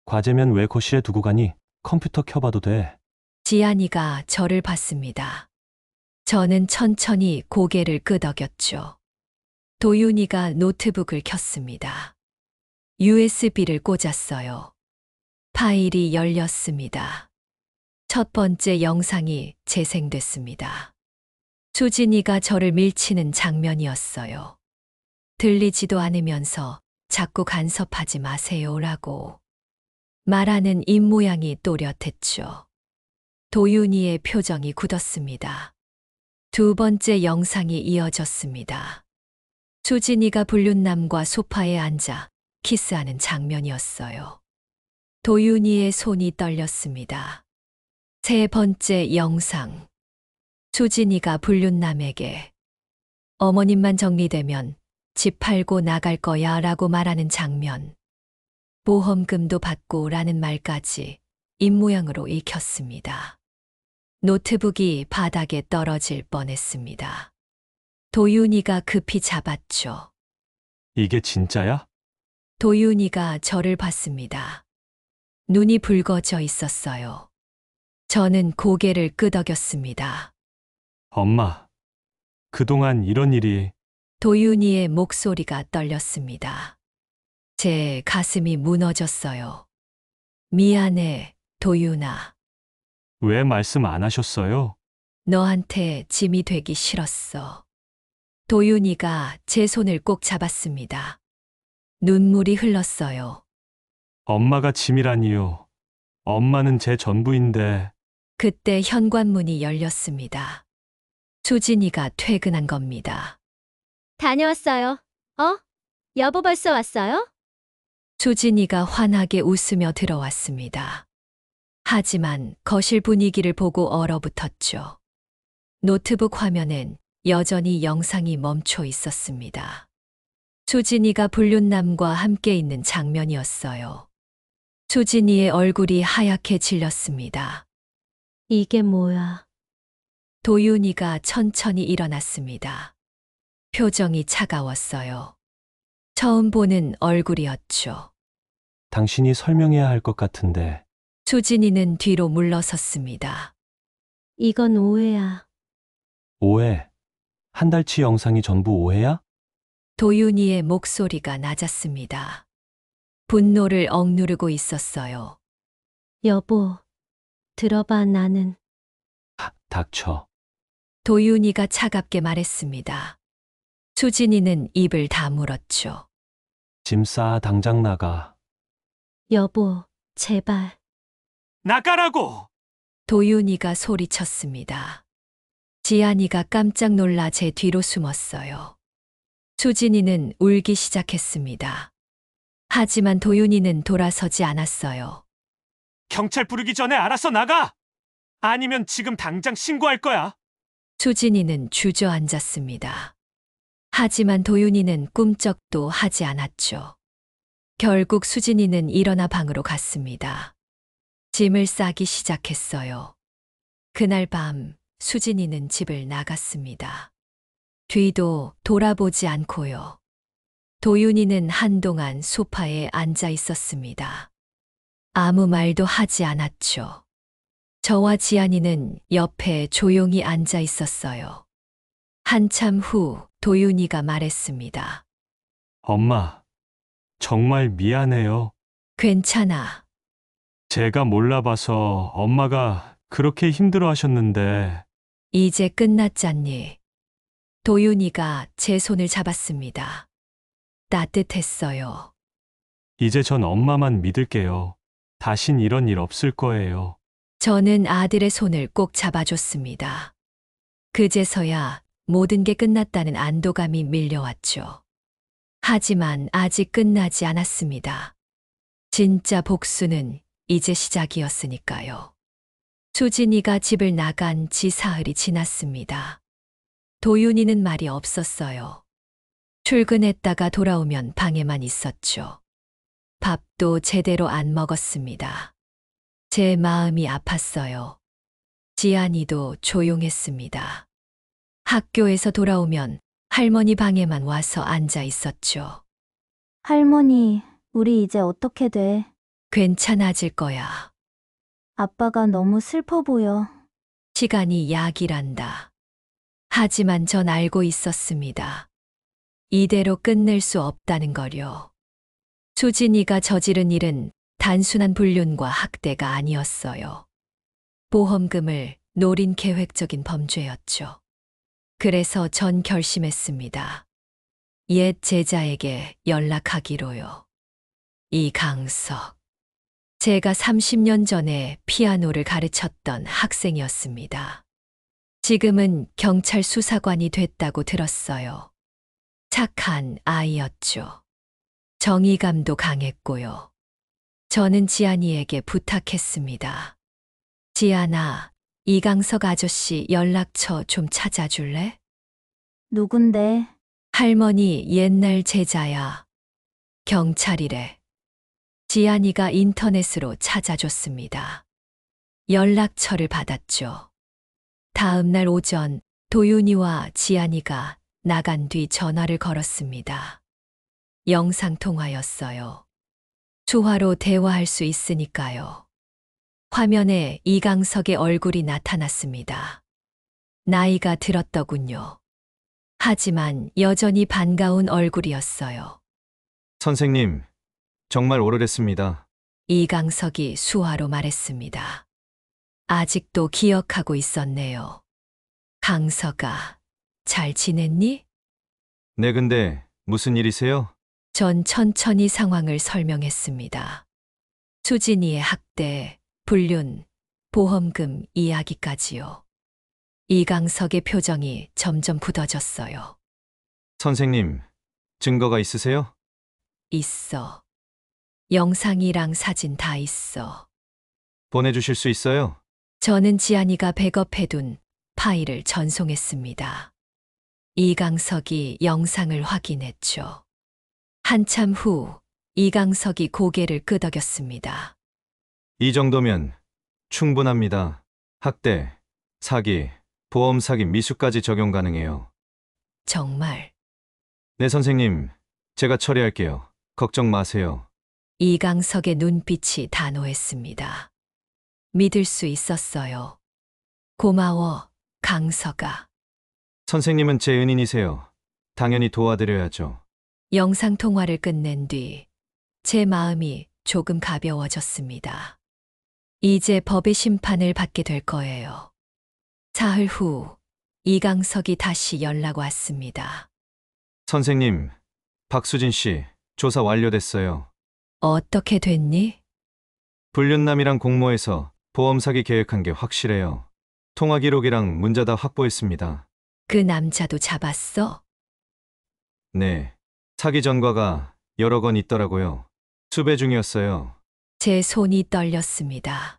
과제면 왜 거실에 두고 가니? 컴퓨터 켜봐도 돼. 지안이가 저를 봤습니다. 저는 천천히 고개를 끄덕였죠. 도윤이가 노트북을 켰습니다. USB를 꽂았어요. 파일이 열렸습니다. 첫 번째 영상이 재생됐습니다. 수진이가 저를 밀치는 장면이었어요. 들리지도 않으면서 자꾸 간섭하지 마세요라고. 말하는 입모양이 또렷했죠. 도윤이의 표정이 굳었습니다. 두 번째 영상이 이어졌습니다. 수진이가 불륜남과 소파에 앉아 키스하는 장면이었어요. 도윤이의 손이 떨렸습니다. 세 번째 영상. 수진이가 불륜남에게 어머님만 정리되면 집 팔고 나갈 거야 라고 말하는 장면. 보험금도 받고 라는 말까지 입모양으로 읽혔습니다. 노트북이 바닥에 떨어질 뻔했습니다. 도윤이가 급히 잡았죠. 이게 진짜야? 도윤이가 저를 봤습니다. 눈이 붉어져 있었어요. 저는 고개를 끄덕였습니다. 엄마, 그동안 이런 일이 도윤이의 목소리가 떨렸습니다. 제 가슴이 무너졌어요. 미안해, 도윤아. 왜 말씀 안 하셨어요? 너한테 짐이 되기 싫었어. 도윤이가 제 손을 꼭 잡았습니다. 눈물이 흘렀어요. 엄마가 짐이라니요. 엄마는 제 전부인데 그때 현관문이 열렸습니다. 수진이가 퇴근한 겁니다. 다녀왔어요. 여보 벌써 왔어요? 수진이가 환하게 웃으며 들어왔습니다. 하지만 거실 분위기를 보고 얼어붙었죠. 노트북 화면엔 여전히 영상이 멈춰 있었습니다. 수진이가 불륜남과 함께 있는 장면이었어요. 수진이의 얼굴이 하얗게 질렸습니다. 이게 뭐야? 도윤이가 천천히 일어났습니다. 표정이 차가웠어요. 처음 보는 얼굴이었죠. 당신이 설명해야 할 것 같은데 수진이는 뒤로 물러섰습니다. 이건 오해야. 오해. 한 달치 영상이 전부 오해야? 도윤이의 목소리가 낮았습니다. 분노를 억누르고 있었어요. 여보, 들어봐 나는. 닥쳐. 도윤이가 차갑게 말했습니다. 수진이는 입을 다물었죠. 짐 싸 당장 나가. 여보, 제발. 나가라고! 도윤이가 소리쳤습니다. 지안이가 깜짝 놀라 제 뒤로 숨었어요. 수진이는 울기 시작했습니다. 하지만 도윤이는 돌아서지 않았어요. 경찰 부르기 전에 알아서 나가! 아니면 지금 당장 신고할 거야. 수진이는 주저앉았습니다. 하지만 도윤이는 꿈쩍도 하지 않았죠. 결국 수진이는 일어나 방으로 갔습니다. 짐을 싸기 시작했어요. 그날 밤 수진이는 집을 나갔습니다. 뒤도 돌아보지 않고요. 도윤이는 한동안 소파에 앉아 있었습니다. 아무 말도 하지 않았죠. 저와 지안이는 옆에 조용히 앉아 있었어요. 한참 후 도윤이가 말했습니다. 엄마, 정말 미안해요. 괜찮아. 제가 몰라봐서 엄마가 그렇게 힘들어 하셨는데 이제 끝났잖니. 도윤이가 제 손을 잡았습니다. 따뜻했어요. 이제 전 엄마만 믿을게요. 다신 이런 일 없을 거예요. 저는 아들의 손을 꼭 잡아줬습니다. 그제서야 모든 게 끝났다는 안도감이 밀려왔죠. 하지만 아직 끝나지 않았습니다. 진짜 복수는 이제 시작이었으니까요. 수진이가 집을 나간 지 사흘이 지났습니다. 도윤이는 말이 없었어요. 출근했다가 돌아오면 방에만 있었죠. 밥도 제대로 안 먹었습니다. 제 마음이 아팠어요. 지안이도 조용했습니다. 학교에서 돌아오면 할머니 방에만 와서 앉아 있었죠. 할머니, 우리 이제 어떻게 돼? 괜찮아질 거야. 아빠가 너무 슬퍼 보여. 시간이 약이란다. 하지만 전 알고 있었습니다. 이대로 끝낼 수 없다는 거요. 수진이가 저지른 일은 단순한 불륜과 학대가 아니었어요. 보험금을 노린 계획적인 범죄였죠. 그래서 전 결심했습니다. 옛 제자에게 연락하기로요. 이강석. 제가 30년 전에 피아노를 가르쳤던 학생이었습니다. 지금은 경찰 수사관이 됐다고 들었어요. 착한 아이였죠. 정의감도 강했고요. 저는 지안이에게 부탁했습니다. 지안아, 이강석 아저씨 연락처 좀 찾아줄래? 누군데? 할머니 옛날 제자야. 경찰이래. 지안이가 인터넷으로 찾아줬습니다. 연락처를 받았죠. 다음 날 오전 도윤이와 지안이가 나간 뒤 전화를 걸었습니다. 영상통화였어요. 수화로 대화할 수 있으니까요. 화면에 이강석의 얼굴이 나타났습니다. 나이가 들었더군요. 하지만 여전히 반가운 얼굴이었어요. 선생님, 정말 오래됐습니다. 이강석이 수화로 말했습니다. 아직도 기억하고 있었네요. 강석아, 잘 지냈니? 네, 근데 무슨 일이세요? 전 천천히 상황을 설명했습니다. 수진이의 학대, 불륜, 보험금 이야기까지요. 이강석의 표정이 점점 굳어졌어요. 선생님, 증거가 있으세요? 있어. 영상이랑 사진 다 있어. 보내주실 수 있어요? 저는 지안이가 백업해둔 파일을 전송했습니다. 이강석이 영상을 확인했죠. 한참 후 이강석이 고개를 끄덕였습니다. 이 정도면 충분합니다. 학대, 사기, 보험 사기 미수까지 적용 가능해요. 정말 네, 선생님, 제가 처리할게요. 걱정 마세요. 이강석의 눈빛이 단호했습니다. 믿을 수 있었어요. 고마워, 강석아. 선생님은 제 은인이세요. 당연히 도와드려야죠. 영상통화를 끝낸 뒤 제 마음이 조금 가벼워졌습니다. 이제 법의 심판을 받게 될 거예요. 사흘 후 이강석이 다시 연락 왔습니다. 선생님, 박수진 씨, 조사 완료됐어요. 어떻게 됐니? 불륜남이랑 공모해서 보험 사기 계획한 게 확실해요. 통화 기록이랑 문자 다 확보했습니다. 그 남자도 잡았어? 네, 사기 전과가 여러 건 있더라고요. 수배 중이었어요. 제 손이 떨렸습니다.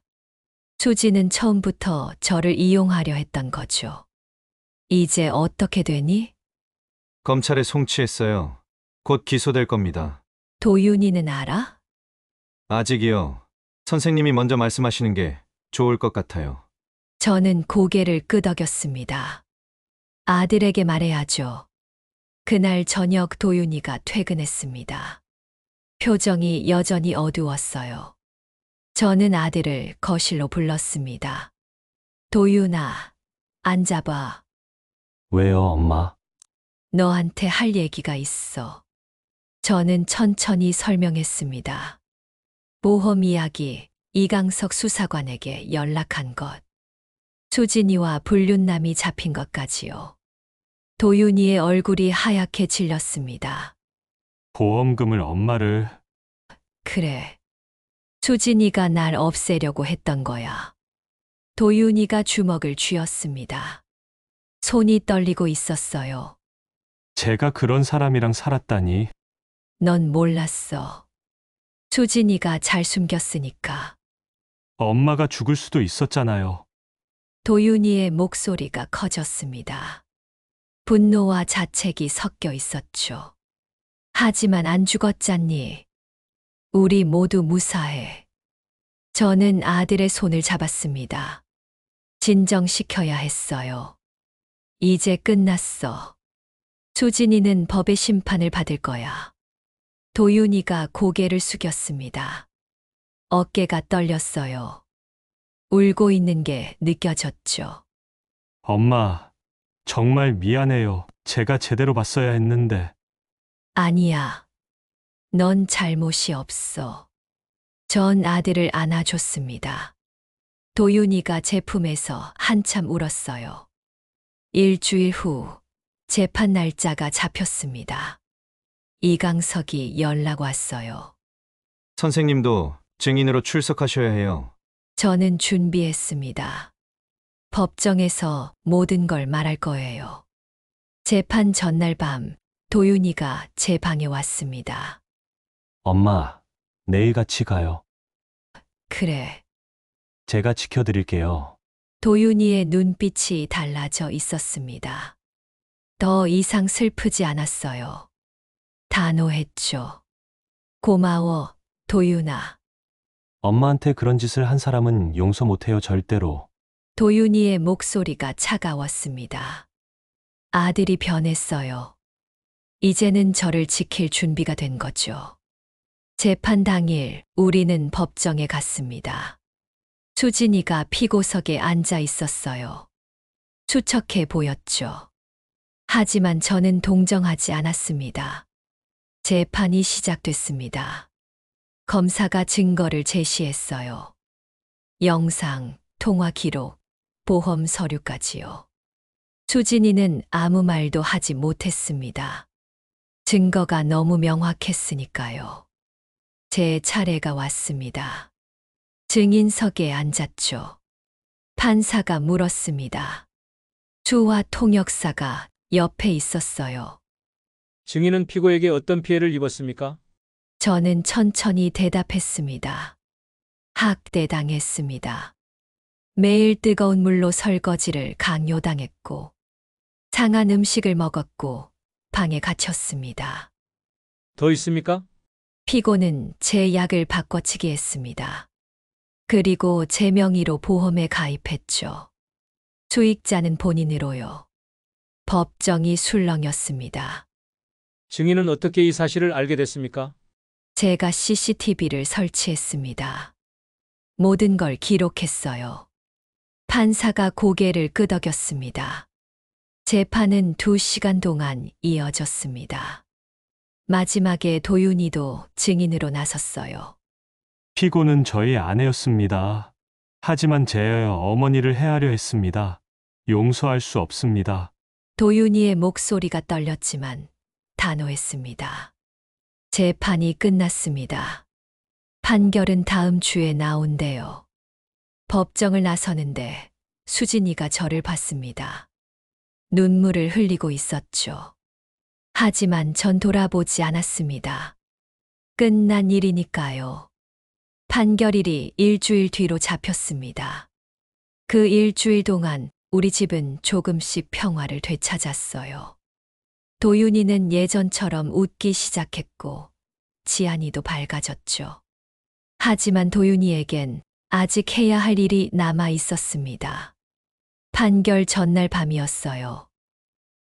수지는 처음부터 저를 이용하려 했던 거죠. 이제 어떻게 되니? 검찰에 송치했어요. 곧 기소될 겁니다. 도윤이는 알아? 아직이요. 선생님이 먼저 말씀하시는 게 좋을 것 같아요. 저는 고개를 끄덕였습니다. 아들에게 말해야죠. 그날 저녁 도윤이가 퇴근했습니다. 표정이 여전히 어두웠어요. 저는 아들을 거실로 불렀습니다. 도윤아, 앉아봐. 왜요, 엄마? 너한테 할 얘기가 있어. 저는 천천히 설명했습니다. 보험 이야기, 이강석 수사관에게 연락한 것. 수진이와 불륜남이 잡힌 것까지요. 도윤이의 얼굴이 하얗게 질렸습니다. 보험금을 엄마를... 그래. 수진이가 날 없애려고 했던 거야. 도윤이가 주먹을 쥐었습니다. 손이 떨리고 있었어요. 제가 그런 사람이랑 살았다니. 넌 몰랐어. 수진이가 잘 숨겼으니까. 엄마가 죽을 수도 있었잖아요. 도윤이의 목소리가 커졌습니다. 분노와 자책이 섞여 있었죠. 하지만 안 죽었잖니. 우리 모두 무사해. 저는 아들의 손을 잡았습니다. 진정시켜야 했어요. 이제 끝났어. 수진이는 법의 심판을 받을 거야. 도윤이가 고개를 숙였습니다. 어깨가 떨렸어요. 울고 있는 게 느껴졌죠. 엄마, 정말 미안해요. 제가 제대로 봤어야 했는데. 아니야. 넌 잘못이 없어. 전 아들을 안아줬습니다. 도윤이가 제 품에서 한참 울었어요. 일주일 후 재판 날짜가 잡혔습니다. 이강석이 연락 왔어요. 선생님도 증인으로 출석하셔야 해요. 저는 준비했습니다. 법정에서 모든 걸 말할 거예요. 재판 전날 밤 도윤이가 제 방에 왔습니다. 엄마, 내일 같이 가요. 그래. 제가 지켜드릴게요. 도윤이의 눈빛이 달라져 있었습니다. 더 이상 슬프지 않았어요. 단호했죠. 고마워, 도윤아. 엄마한테 그런 짓을 한 사람은 용서 못해요, 절대로. 도윤이의 목소리가 차가웠습니다. 아들이 변했어요. 이제는 저를 지킬 준비가 된 거죠. 재판 당일 우리는 법정에 갔습니다. 수진이가 피고석에 앉아 있었어요. 수척해 보였죠. 하지만 저는 동정하지 않았습니다. 재판이 시작됐습니다. 검사가 증거를 제시했어요. 영상, 통화 기록, 보험 서류까지요. 수진이는 아무 말도 하지 못했습니다. 증거가 너무 명확했으니까요. 제 차례가 왔습니다. 증인석에 앉았죠. 판사가 물었습니다. 주와 통역사가 옆에 있었어요. 증인은 피고에게 어떤 피해를 입었습니까? 저는 천천히 대답했습니다. 학대당했습니다. 매일 뜨거운 물로 설거지를 강요당했고, 상한 음식을 먹었고, 방에 갇혔습니다. 더 있습니까? 피고는 제 약을 바꿔치기 했습니다. 그리고 제 명의로 보험에 가입했죠. 수익자는 본인으로요. 법정이 술렁였습니다. 증인은 어떻게 이 사실을 알게 됐습니까? 제가 CCTV를 설치했습니다. 모든 걸 기록했어요. 판사가 고개를 끄덕였습니다. 재판은 2시간 동안 이어졌습니다. 마지막에 도윤이도 증인으로 나섰어요. 피고는 저희 아내였습니다. 하지만 제 어머니를 해하려 했습니다. 용서할 수 없습니다. 도윤이의 목소리가 떨렸지만 단호했습니다. 재판이 끝났습니다. 판결은 다음 주에 나온대요. 법정을 나서는데 수진이가 저를 봤습니다. 눈물을 흘리고 있었죠. 하지만 전 돌아보지 않았습니다. 끝난 일이니까요. 판결일이 일주일 뒤로 잡혔습니다. 그 일주일 동안 우리 집은 조금씩 평화를 되찾았어요. 도윤이는 예전처럼 웃기 시작했고, 지안이도 밝아졌죠. 하지만 도윤이에겐 아직 해야 할 일이 남아 있었습니다. 판결 전날 밤이었어요.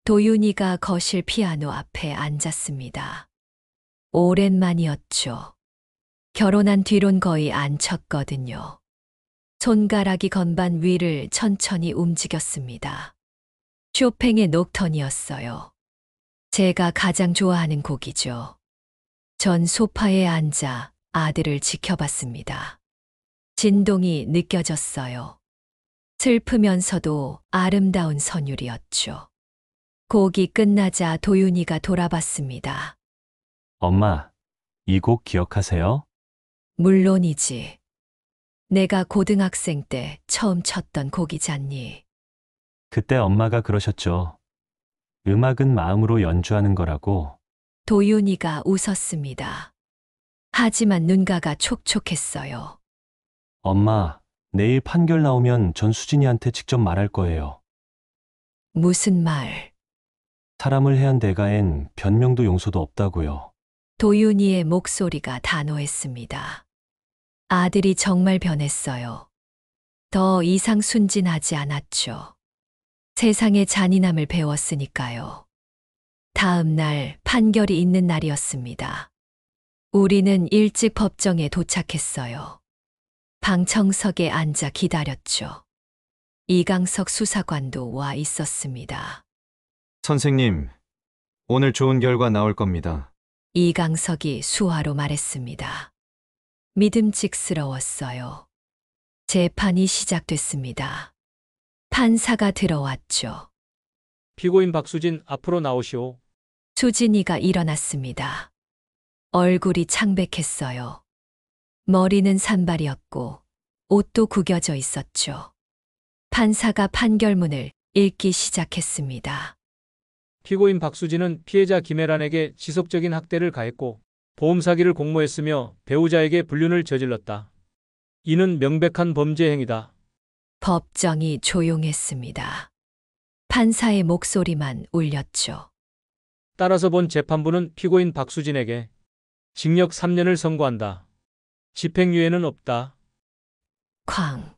도윤이가 거실 피아노 앞에 앉았습니다. 오랜만이었죠. 결혼한 뒤론 거의 안 쳤거든요. 손가락이 건반 위를 천천히 움직였습니다. 쇼팽의 녹턴이었어요. 제가 가장 좋아하는 곡이죠. 전 소파에 앉아 아들을 지켜봤습니다. 진동이 느껴졌어요. 슬프면서도 아름다운 선율이었죠. 곡이 끝나자 도윤이가 돌아봤습니다. 엄마, 이 곡 기억하세요? 물론이지. 내가 고등학생 때 처음 쳤던 곡이잖니. 그때 엄마가 그러셨죠. 음악은 마음으로 연주하는 거라고. 도윤이가 웃었습니다. 하지만 눈가가 촉촉했어요. 엄마, 내일 판결 나오면 전 수진이한테 직접 말할 거예요. 무슨 말? 사람을 해한 대가엔 변명도 용서도 없다고요. 도윤이의 목소리가 단호했습니다. 아들이 정말 변했어요. 더 이상 순진하지 않았죠. 세상의 잔인함을 배웠으니까요. 다음 날 판결이 있는 날이었습니다. 우리는 일찍 법정에 도착했어요. 방청석에 앉아 기다렸죠. 이강석 수사관도 와 있었습니다. 선생님, 오늘 좋은 결과 나올 겁니다. 이강석이 수화로 말했습니다. 믿음직스러웠어요. 재판이 시작됐습니다. 판사가 들어왔죠. 피고인 박수진 앞으로 나오시오. 수진이가 일어났습니다. 얼굴이 창백했어요. 머리는 산발이었고 옷도 구겨져 있었죠. 판사가 판결문을 읽기 시작했습니다. 피고인 박수진은 피해자 김혜란에게 지속적인 학대를 가했고 보험 사기를 공모했으며 배우자에게 불륜을 저질렀다. 이는 명백한 범죄 행위다. 법정이 조용했습니다. 판사의 목소리만 울렸죠. 따라서 본 재판부는 피고인 박수진에게 징역 3년을 선고한다. 집행유예는 없다. 쾅.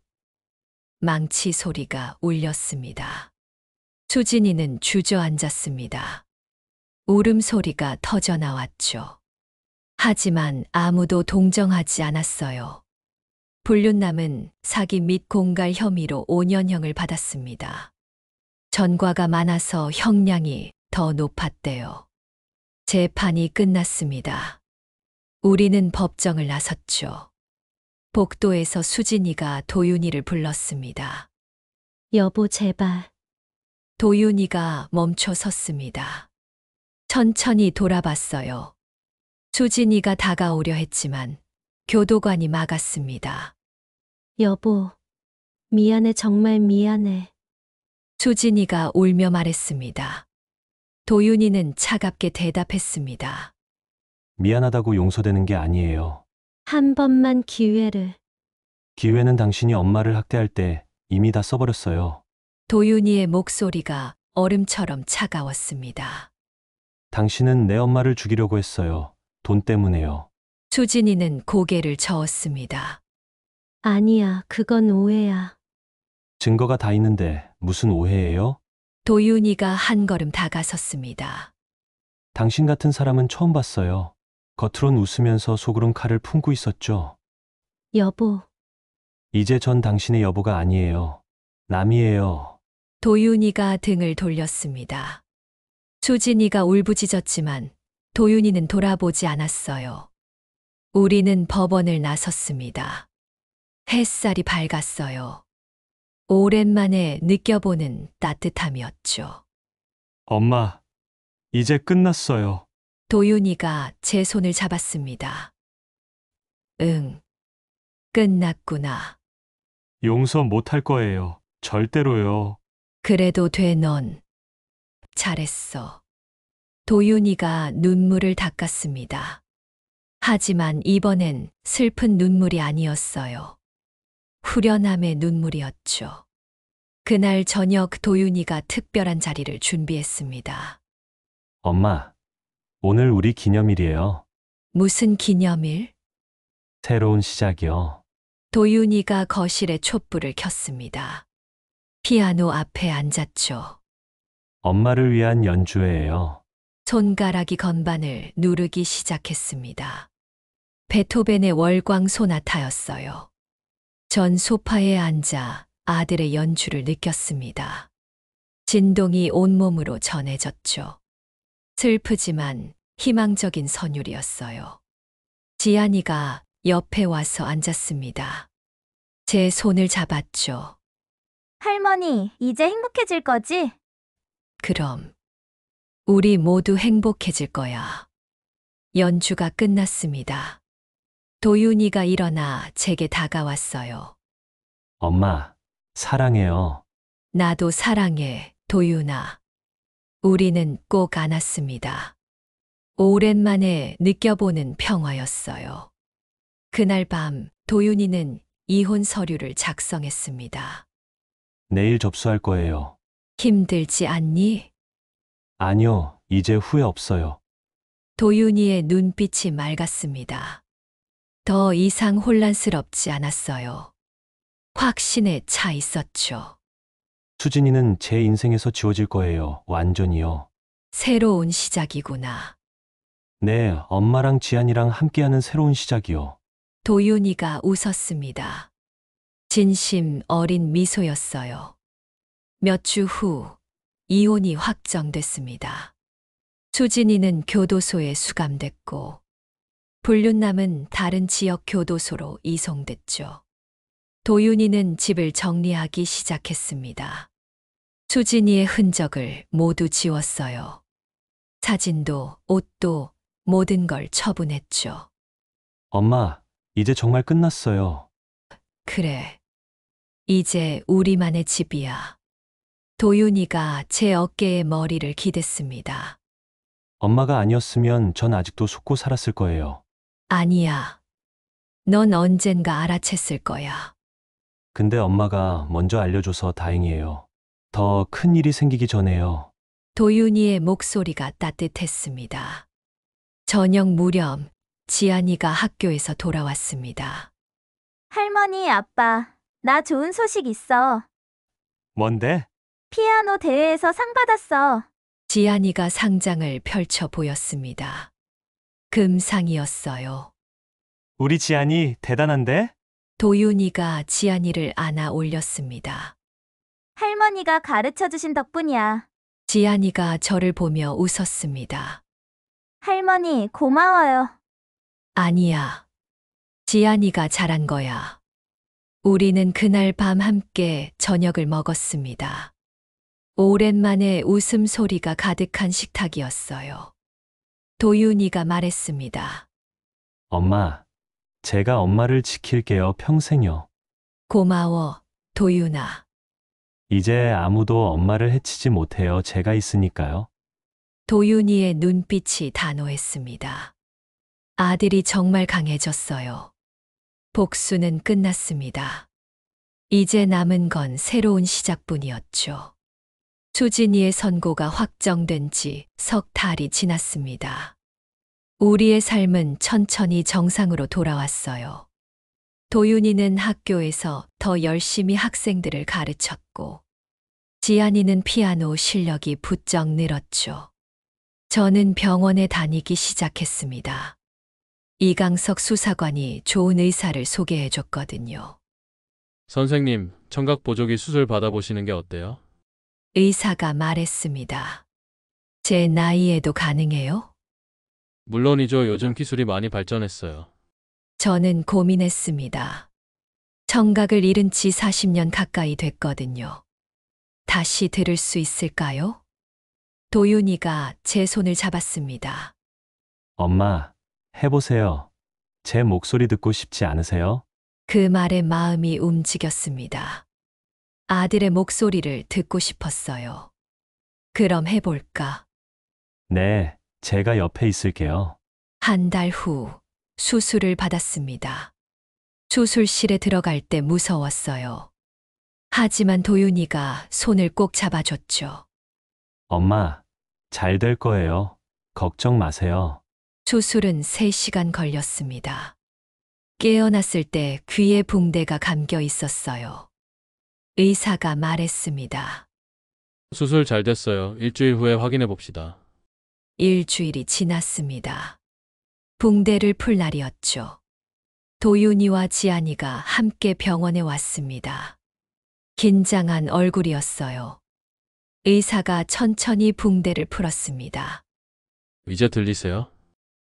망치 소리가 울렸습니다. 수진이는 주저앉았습니다. 울음소리가 터져 나왔죠. 하지만 아무도 동정하지 않았어요. 불륜남은 사기 및 공갈 혐의로 5년형을 받았습니다. 전과가 많아서 형량이 더 높았대요. 재판이 끝났습니다. 우리는 법정을 나섰죠. 복도에서 수진이가 도윤이를 불렀습니다. 여보, 제발. 도윤이가 멈춰 섰습니다. 천천히 돌아봤어요. 수진이가 다가오려 했지만 교도관이 막았습니다. 여보, 미안해, 정말 미안해. 수진이가 울며 말했습니다. 도윤이는 차갑게 대답했습니다. 미안하다고 용서되는 게 아니에요. 한 번만 기회를. 기회는 당신이 엄마를 학대할 때 이미 다 써버렸어요. 도윤이의 목소리가 얼음처럼 차가웠습니다. 당신은 내 엄마를 죽이려고 했어요. 돈 때문에요. 수진이는 고개를 저었습니다. 아니야, 그건 오해야. 증거가 다 있는데 무슨 오해예요? 도윤이가 한 걸음 다가섰습니다. 당신 같은 사람은 처음 봤어요. 겉으론 웃으면서 속으론 칼을 품고 있었죠. 여보, 이제 전 당신의 여보가 아니에요. 남이에요. 도윤이가 등을 돌렸습니다. 수진이가 울부짖었지만 도윤이는 돌아보지 않았어요. 우리는 법원을 나섰습니다. 햇살이 밝았어요. 오랜만에 느껴보는 따뜻함이었죠. 엄마, 이제 끝났어요. 도윤이가 제 손을 잡았습니다. 응, 끝났구나. 용서 못할 거예요. 절대로요. 그래도 돼, 넌. 잘했어. 도윤이가 눈물을 닦았습니다. 하지만 이번엔 슬픈 눈물이 아니었어요. 후련함의 눈물이었죠. 그날 저녁 도윤이가 특별한 자리를 준비했습니다. 엄마, 오늘 우리 기념일이에요. 무슨 기념일? 새로운 시작이요. 도윤이가 거실에 촛불을 켰습니다. 피아노 앞에 앉았죠. 엄마를 위한 연주회예요. 손가락이 건반을 누르기 시작했습니다. 베토벤의 월광 소나타였어요. 전 소파에 앉아 아들의 연주를 느꼈습니다. 진동이 온몸으로 전해졌죠. 슬프지만 희망적인 선율이었어요. 지안이가 옆에 와서 앉았습니다. 제 손을 잡았죠. 할머니, 이제 행복해질 거지? 그럼 우리 모두 행복해질 거야. 연주가 끝났습니다. 도윤이가 일어나 제게 다가왔어요. 엄마, 사랑해요. 나도 사랑해, 도윤아. 우리는 꼭 안았습니다. 오랜만에 느껴보는 평화였어요. 그날 밤 도윤이는 이혼 서류를 작성했습니다. 내일 접수할 거예요. 힘들지 않니? 아니요, 이제 후회 없어요. 도윤이의 눈빛이 맑았습니다. 더 이상 혼란스럽지 않았어요. 확신에 차 있었죠. 수진이는 제 인생에서 지워질 거예요. 완전히요. 새로운 시작이구나. 네, 엄마랑 지안이랑 함께하는 새로운 시작이요. 도윤이가 웃었습니다. 진심 어린 미소였어요. 몇 주 후 이혼이 확정됐습니다. 수진이는 교도소에 수감됐고 불륜남은 다른 지역 교도소로 이송됐죠. 도윤이는 집을 정리하기 시작했습니다. 수진이의 흔적을 모두 지웠어요. 사진도 옷도 모든 걸 처분했죠. 엄마, 이제 정말 끝났어요. 그래. 이제 우리만의 집이야. 도윤이가 제 어깨에 머리를 기댔습니다. 엄마가 아니었으면 전 아직도 속고 살았을 거예요. 아니야. 넌 언젠가 알아챘을 거야. 근데 엄마가 먼저 알려줘서 다행이에요. 더 큰 일이 생기기 전에요. 도윤이의 목소리가 따뜻했습니다. 저녁 무렵 지안이가 학교에서 돌아왔습니다. 할머니, 아빠, 나 좋은 소식 있어. 뭔데? 피아노 대회에서 상 받았어. 지안이가 상장을 펼쳐 보였습니다. 금상이었어요. 우리 지안이 대단한데? 도윤이가 지안이를 안아 올렸습니다. 할머니가 가르쳐 주신 덕분이야. 지안이가 저를 보며 웃었습니다. 할머니, 고마워요. 아니야. 지안이가 잘한 거야. 우리는 그날 밤 함께 저녁을 먹었습니다. 오랜만에 웃음소리가 가득한 식탁이었어요. 도윤이가 말했습니다. 엄마, 제가 엄마를 지킬게요, 평생요. 고마워, 도윤아. 이제 아무도 엄마를 해치지 못해요, 제가 있으니까요. 도윤이의 눈빛이 단호했습니다. 아들이 정말 강해졌어요. 복수는 끝났습니다. 이제 남은 건 새로운 시작뿐이었죠. 수진이의 선고가 확정된 지 석 달이 지났습니다. 우리의 삶은 천천히 정상으로 돌아왔어요. 도윤이는 학교에서 더 열심히 학생들을 가르쳤고, 지안이는 피아노 실력이 부쩍 늘었죠. 저는 병원에 다니기 시작했습니다. 이강석 수사관이 좋은 의사를 소개해 줬거든요. 선생님, 청각 보조기 수술 받아보시는 게 어때요? 의사가 말했습니다. 제 나이에도 가능해요? 물론이죠. 요즘 기술이 많이 발전했어요. 저는 고민했습니다. 청각을 잃은 지 40년 가까이 됐거든요. 다시 들을 수 있을까요? 도윤이가 제 손을 잡았습니다. 엄마, 해보세요. 제 목소리 듣고 싶지 않으세요? 그 말에 마음이 움직였습니다. 아들의 목소리를 듣고 싶었어요. 그럼 해볼까? 네, 제가 옆에 있을게요. 한 달 후 수술을 받았습니다. 수술실에 들어갈 때 무서웠어요. 하지만 도윤이가 손을 꼭 잡아줬죠. 엄마, 잘 될 거예요. 걱정 마세요. 수술은 3시간 걸렸습니다. 깨어났을 때 귀에 붕대가 감겨 있었어요. 의사가 말했습니다. 수술 잘 됐어요. 일주일 후에 확인해 봅시다. 일주일이 지났습니다. 붕대를 풀 날이었죠. 도윤이와 지안이가 함께 병원에 왔습니다. 긴장한 얼굴이었어요. 의사가 천천히 붕대를 풀었습니다. 이제 들리세요?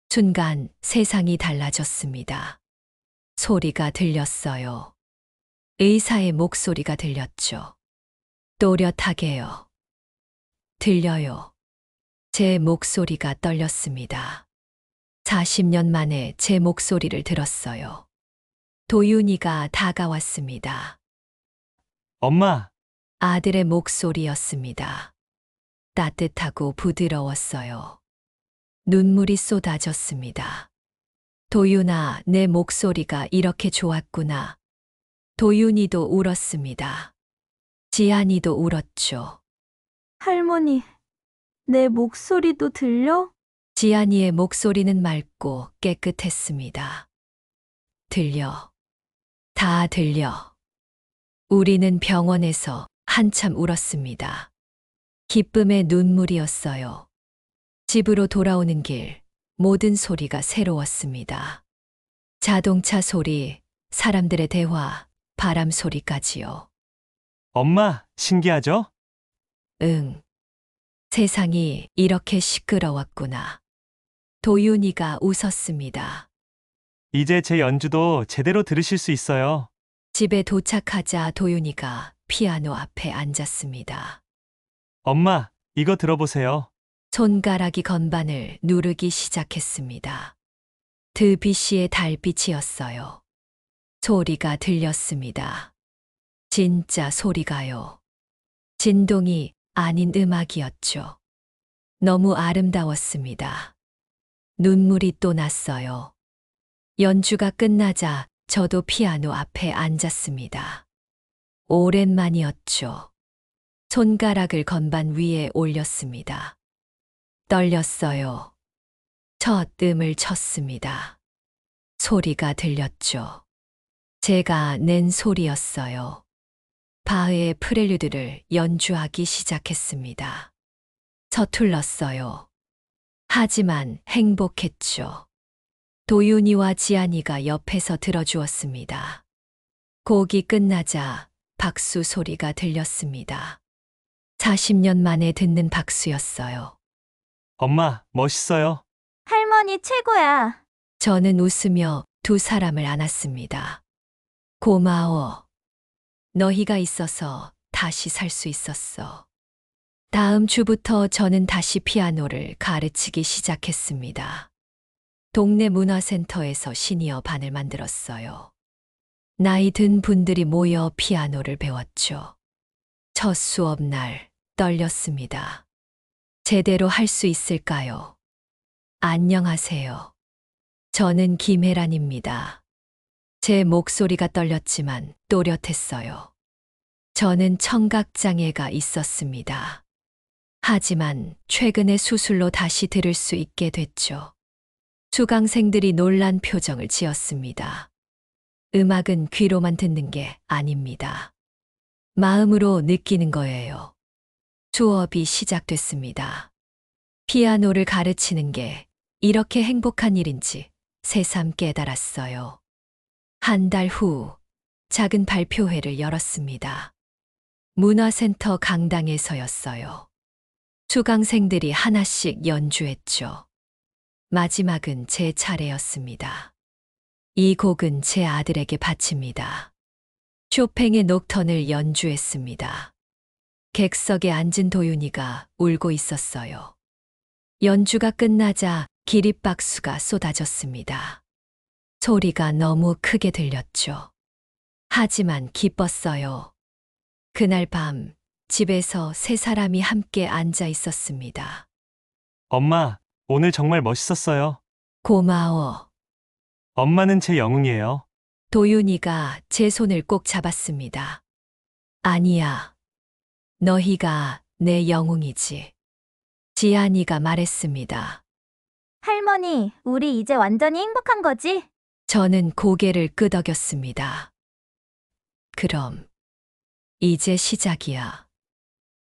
순간 세상이 달라졌습니다. 소리가 들렸어요. 의사의 목소리가 들렸죠. 또렷하게요. 들려요. 제 목소리가 떨렸습니다. 40년 만에 제 목소리를 들었어요. 도윤이가 다가왔습니다. 엄마! 아들의 목소리였습니다. 따뜻하고 부드러웠어요. 눈물이 쏟아졌습니다. 도윤아, 내 목소리가 이렇게 좋았구나. 도윤이도 울었습니다. 지안이도 울었죠. 할머니, 내 목소리도 들려? 지안이의 목소리는 맑고 깨끗했습니다. 들려. 다 들려. 우리는 병원에서 한참 울었습니다. 기쁨의 눈물이었어요. 집으로 돌아오는 길, 모든 소리가 새로웠습니다. 자동차 소리, 사람들의 대화, 바람 소리까지요. 엄마, 신기하죠? 응. 세상이 이렇게 시끄러웠구나. 도윤이가 웃었습니다. 이제 제 연주도 제대로 들으실 수 있어요. 집에 도착하자 도윤이가 피아노 앞에 앉았습니다. 엄마, 이거 들어보세요. 손가락이 건반을 누르기 시작했습니다. 드뷔시의 달빛이었어요. 소리가 들렸습니다. 진짜 소리가요. 진동이 아닌 음악이었죠. 너무 아름다웠습니다. 눈물이 또 났어요. 연주가 끝나자 저도 피아노 앞에 앉았습니다. 오랜만이었죠. 손가락을 건반 위에 올렸습니다. 떨렸어요. 첫 음을 쳤습니다. 소리가 들렸죠. 제가 낸 소리였어요. 바흐의 프렐류드를 연주하기 시작했습니다. 서툴렀어요. 하지만 행복했죠. 도윤이와 지안이가 옆에서 들어주었습니다. 곡이 끝나자 박수 소리가 들렸습니다. 40년 만에 듣는 박수였어요. 엄마, 멋있어요. 할머니 최고야. 저는 웃으며 두 사람을 안았습니다. 고마워. 너희가 있어서 다시 살 수 있었어. 다음 주부터 저는 다시 피아노를 가르치기 시작했습니다. 동네 문화센터에서 시니어 반을 만들었어요. 나이 든 분들이 모여 피아노를 배웠죠. 첫 수업 날 떨렸습니다. 제대로 할 수 있을까요? 안녕하세요. 저는 김혜란입니다. 제 목소리가 떨렸지만 또렷했어요. 저는 청각장애가 있었습니다. 하지만 최근에 수술로 다시 들을 수 있게 됐죠. 수강생들이 놀란 표정을 지었습니다. 음악은 귀로만 듣는 게 아닙니다. 마음으로 느끼는 거예요. 수업이 시작됐습니다. 피아노를 가르치는 게 이렇게 행복한 일인지 새삼 깨달았어요. 한 달 후 작은 발표회를 열었습니다. 문화센터 강당에서였어요. 수강생들이 하나씩 연주했죠. 마지막은 제 차례였습니다. 이 곡은 제 아들에게 바칩니다. 쇼팽의 녹턴을 연주했습니다. 객석에 앉은 도윤이가 울고 있었어요. 연주가 끝나자 기립박수가 쏟아졌습니다. 소리가 너무 크게 들렸죠. 하지만 기뻤어요. 그날 밤 집에서 세 사람이 함께 앉아 있었습니다. 엄마, 오늘 정말 멋있었어요. 고마워. 엄마는 제 영웅이에요. 도윤이가 제 손을 꼭 잡았습니다. 아니야. 너희가 내 영웅이지. 지안이가 말했습니다. 할머니, 우리 이제 완전히 행복한 거지? 저는 고개를 끄덕였습니다. 그럼 이제 시작이야.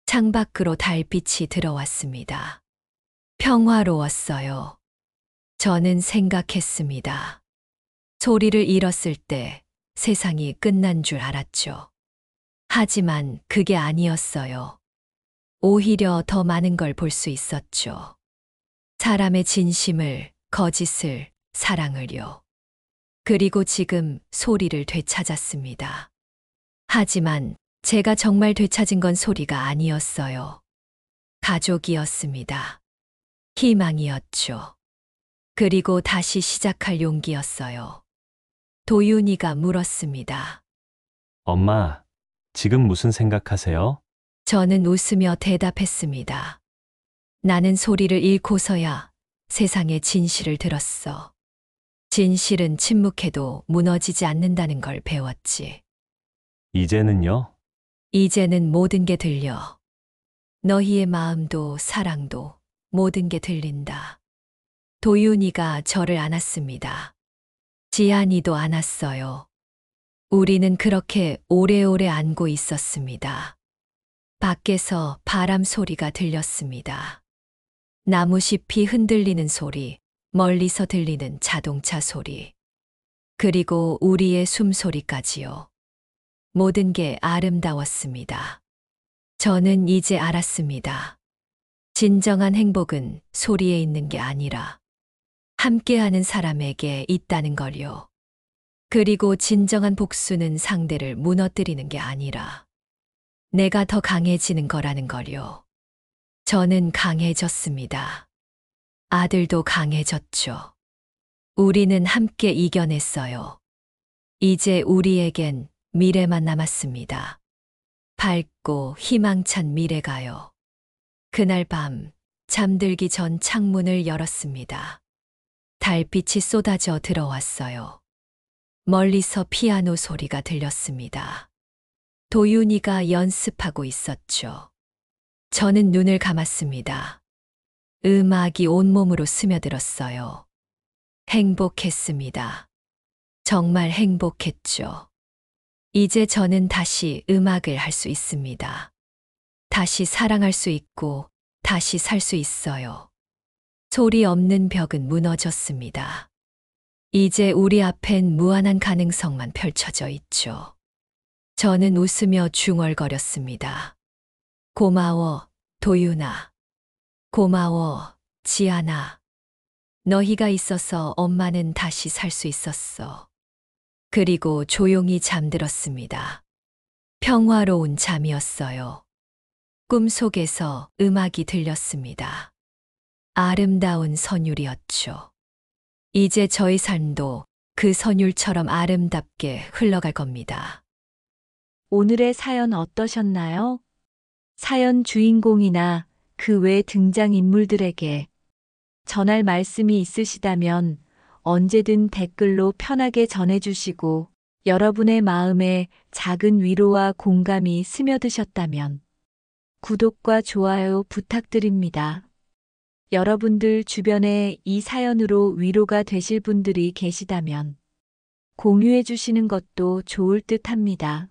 창밖으로 달빛이 들어왔습니다. 평화로웠어요. 저는 생각했습니다. 소리를 잃었을 때 세상이 끝난 줄 알았죠. 하지만 그게 아니었어요. 오히려 더 많은 걸 볼 수 있었죠. 사람의 진심을, 거짓을, 사랑을요. 그리고 지금 소리를 되찾았습니다. 하지만 제가 정말 되찾은 건 소리가 아니었어요. 가족이었습니다. 희망이었죠. 그리고 다시 시작할 용기였어요. 도윤이가 물었습니다. 엄마, 지금 무슨 생각하세요? 저는 웃으며 대답했습니다. 나는 소리를 잃고서야 세상의 진실을 들었어. 진실은 침묵해도 무너지지 않는다는 걸 배웠지. 이제는요? 이제는 모든 게 들려. 너희의 마음도 사랑도 모든 게 들린다. 도윤이가 저를 안았습니다. 지안이도 안았어요. 우리는 그렇게 오래오래 안고 있었습니다. 밖에서 바람 소리가 들렸습니다. 나무잎이 흔들리는 소리, 멀리서 들리는 자동차 소리, 그리고 우리의 숨소리까지요. 모든 게 아름다웠습니다. 저는 이제 알았습니다. 진정한 행복은 소리에 있는 게 아니라 함께하는 사람에게 있다는 걸요. 그리고 진정한 복수는 상대를 무너뜨리는 게 아니라 내가 더 강해지는 거라는 걸요. 저는 강해졌습니다. 아들도 강해졌죠. 우리는 함께 이겨냈어요. 이제 우리에겐 미래만 남았습니다. 밝고 희망찬 미래가요. 그날 밤 잠들기 전 창문을 열었습니다. 달빛이 쏟아져 들어왔어요. 멀리서 피아노 소리가 들렸습니다. 도윤이가 연습하고 있었죠. 저는 눈을 감았습니다. 음악이 온몸으로 스며들었어요. 행복했습니다. 정말 행복했죠. 이제 저는 다시 음악을 할 수 있습니다. 다시 사랑할 수 있고 다시 살 수 있어요. 소리 없는 벽은 무너졌습니다. 이제 우리 앞엔 무한한 가능성만 펼쳐져 있죠. 저는 웃으며 중얼거렸습니다. 고마워, 도윤아. 고마워, 지안아. 너희가 있어서 엄마는 다시 살 수 있었어. 그리고 조용히 잠들었습니다. 평화로운 잠이었어요. 꿈속에서 음악이 들렸습니다. 아름다운 선율이었죠. 이제 저희 삶도 그 선율처럼 아름답게 흘러갈 겁니다. 오늘의 사연 어떠셨나요? 사연 주인공이나 그 외 등장인물들에게 전할 말씀이 있으시다면 언제든 댓글로 편하게 전해주시고 여러분의 마음에 작은 위로와 공감이 스며드셨다면 구독과 좋아요 부탁드립니다. 여러분들 주변에 이 사연으로 위로가 되실 분들이 계시다면 공유해 주시는 것도 좋을 듯 합니다.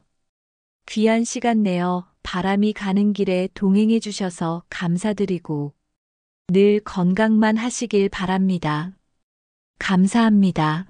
귀한 시간 내어 바람이 가는 길에 동행해 주셔서 감사드리고 늘 건강만 하시길 바랍니다. 감사합니다.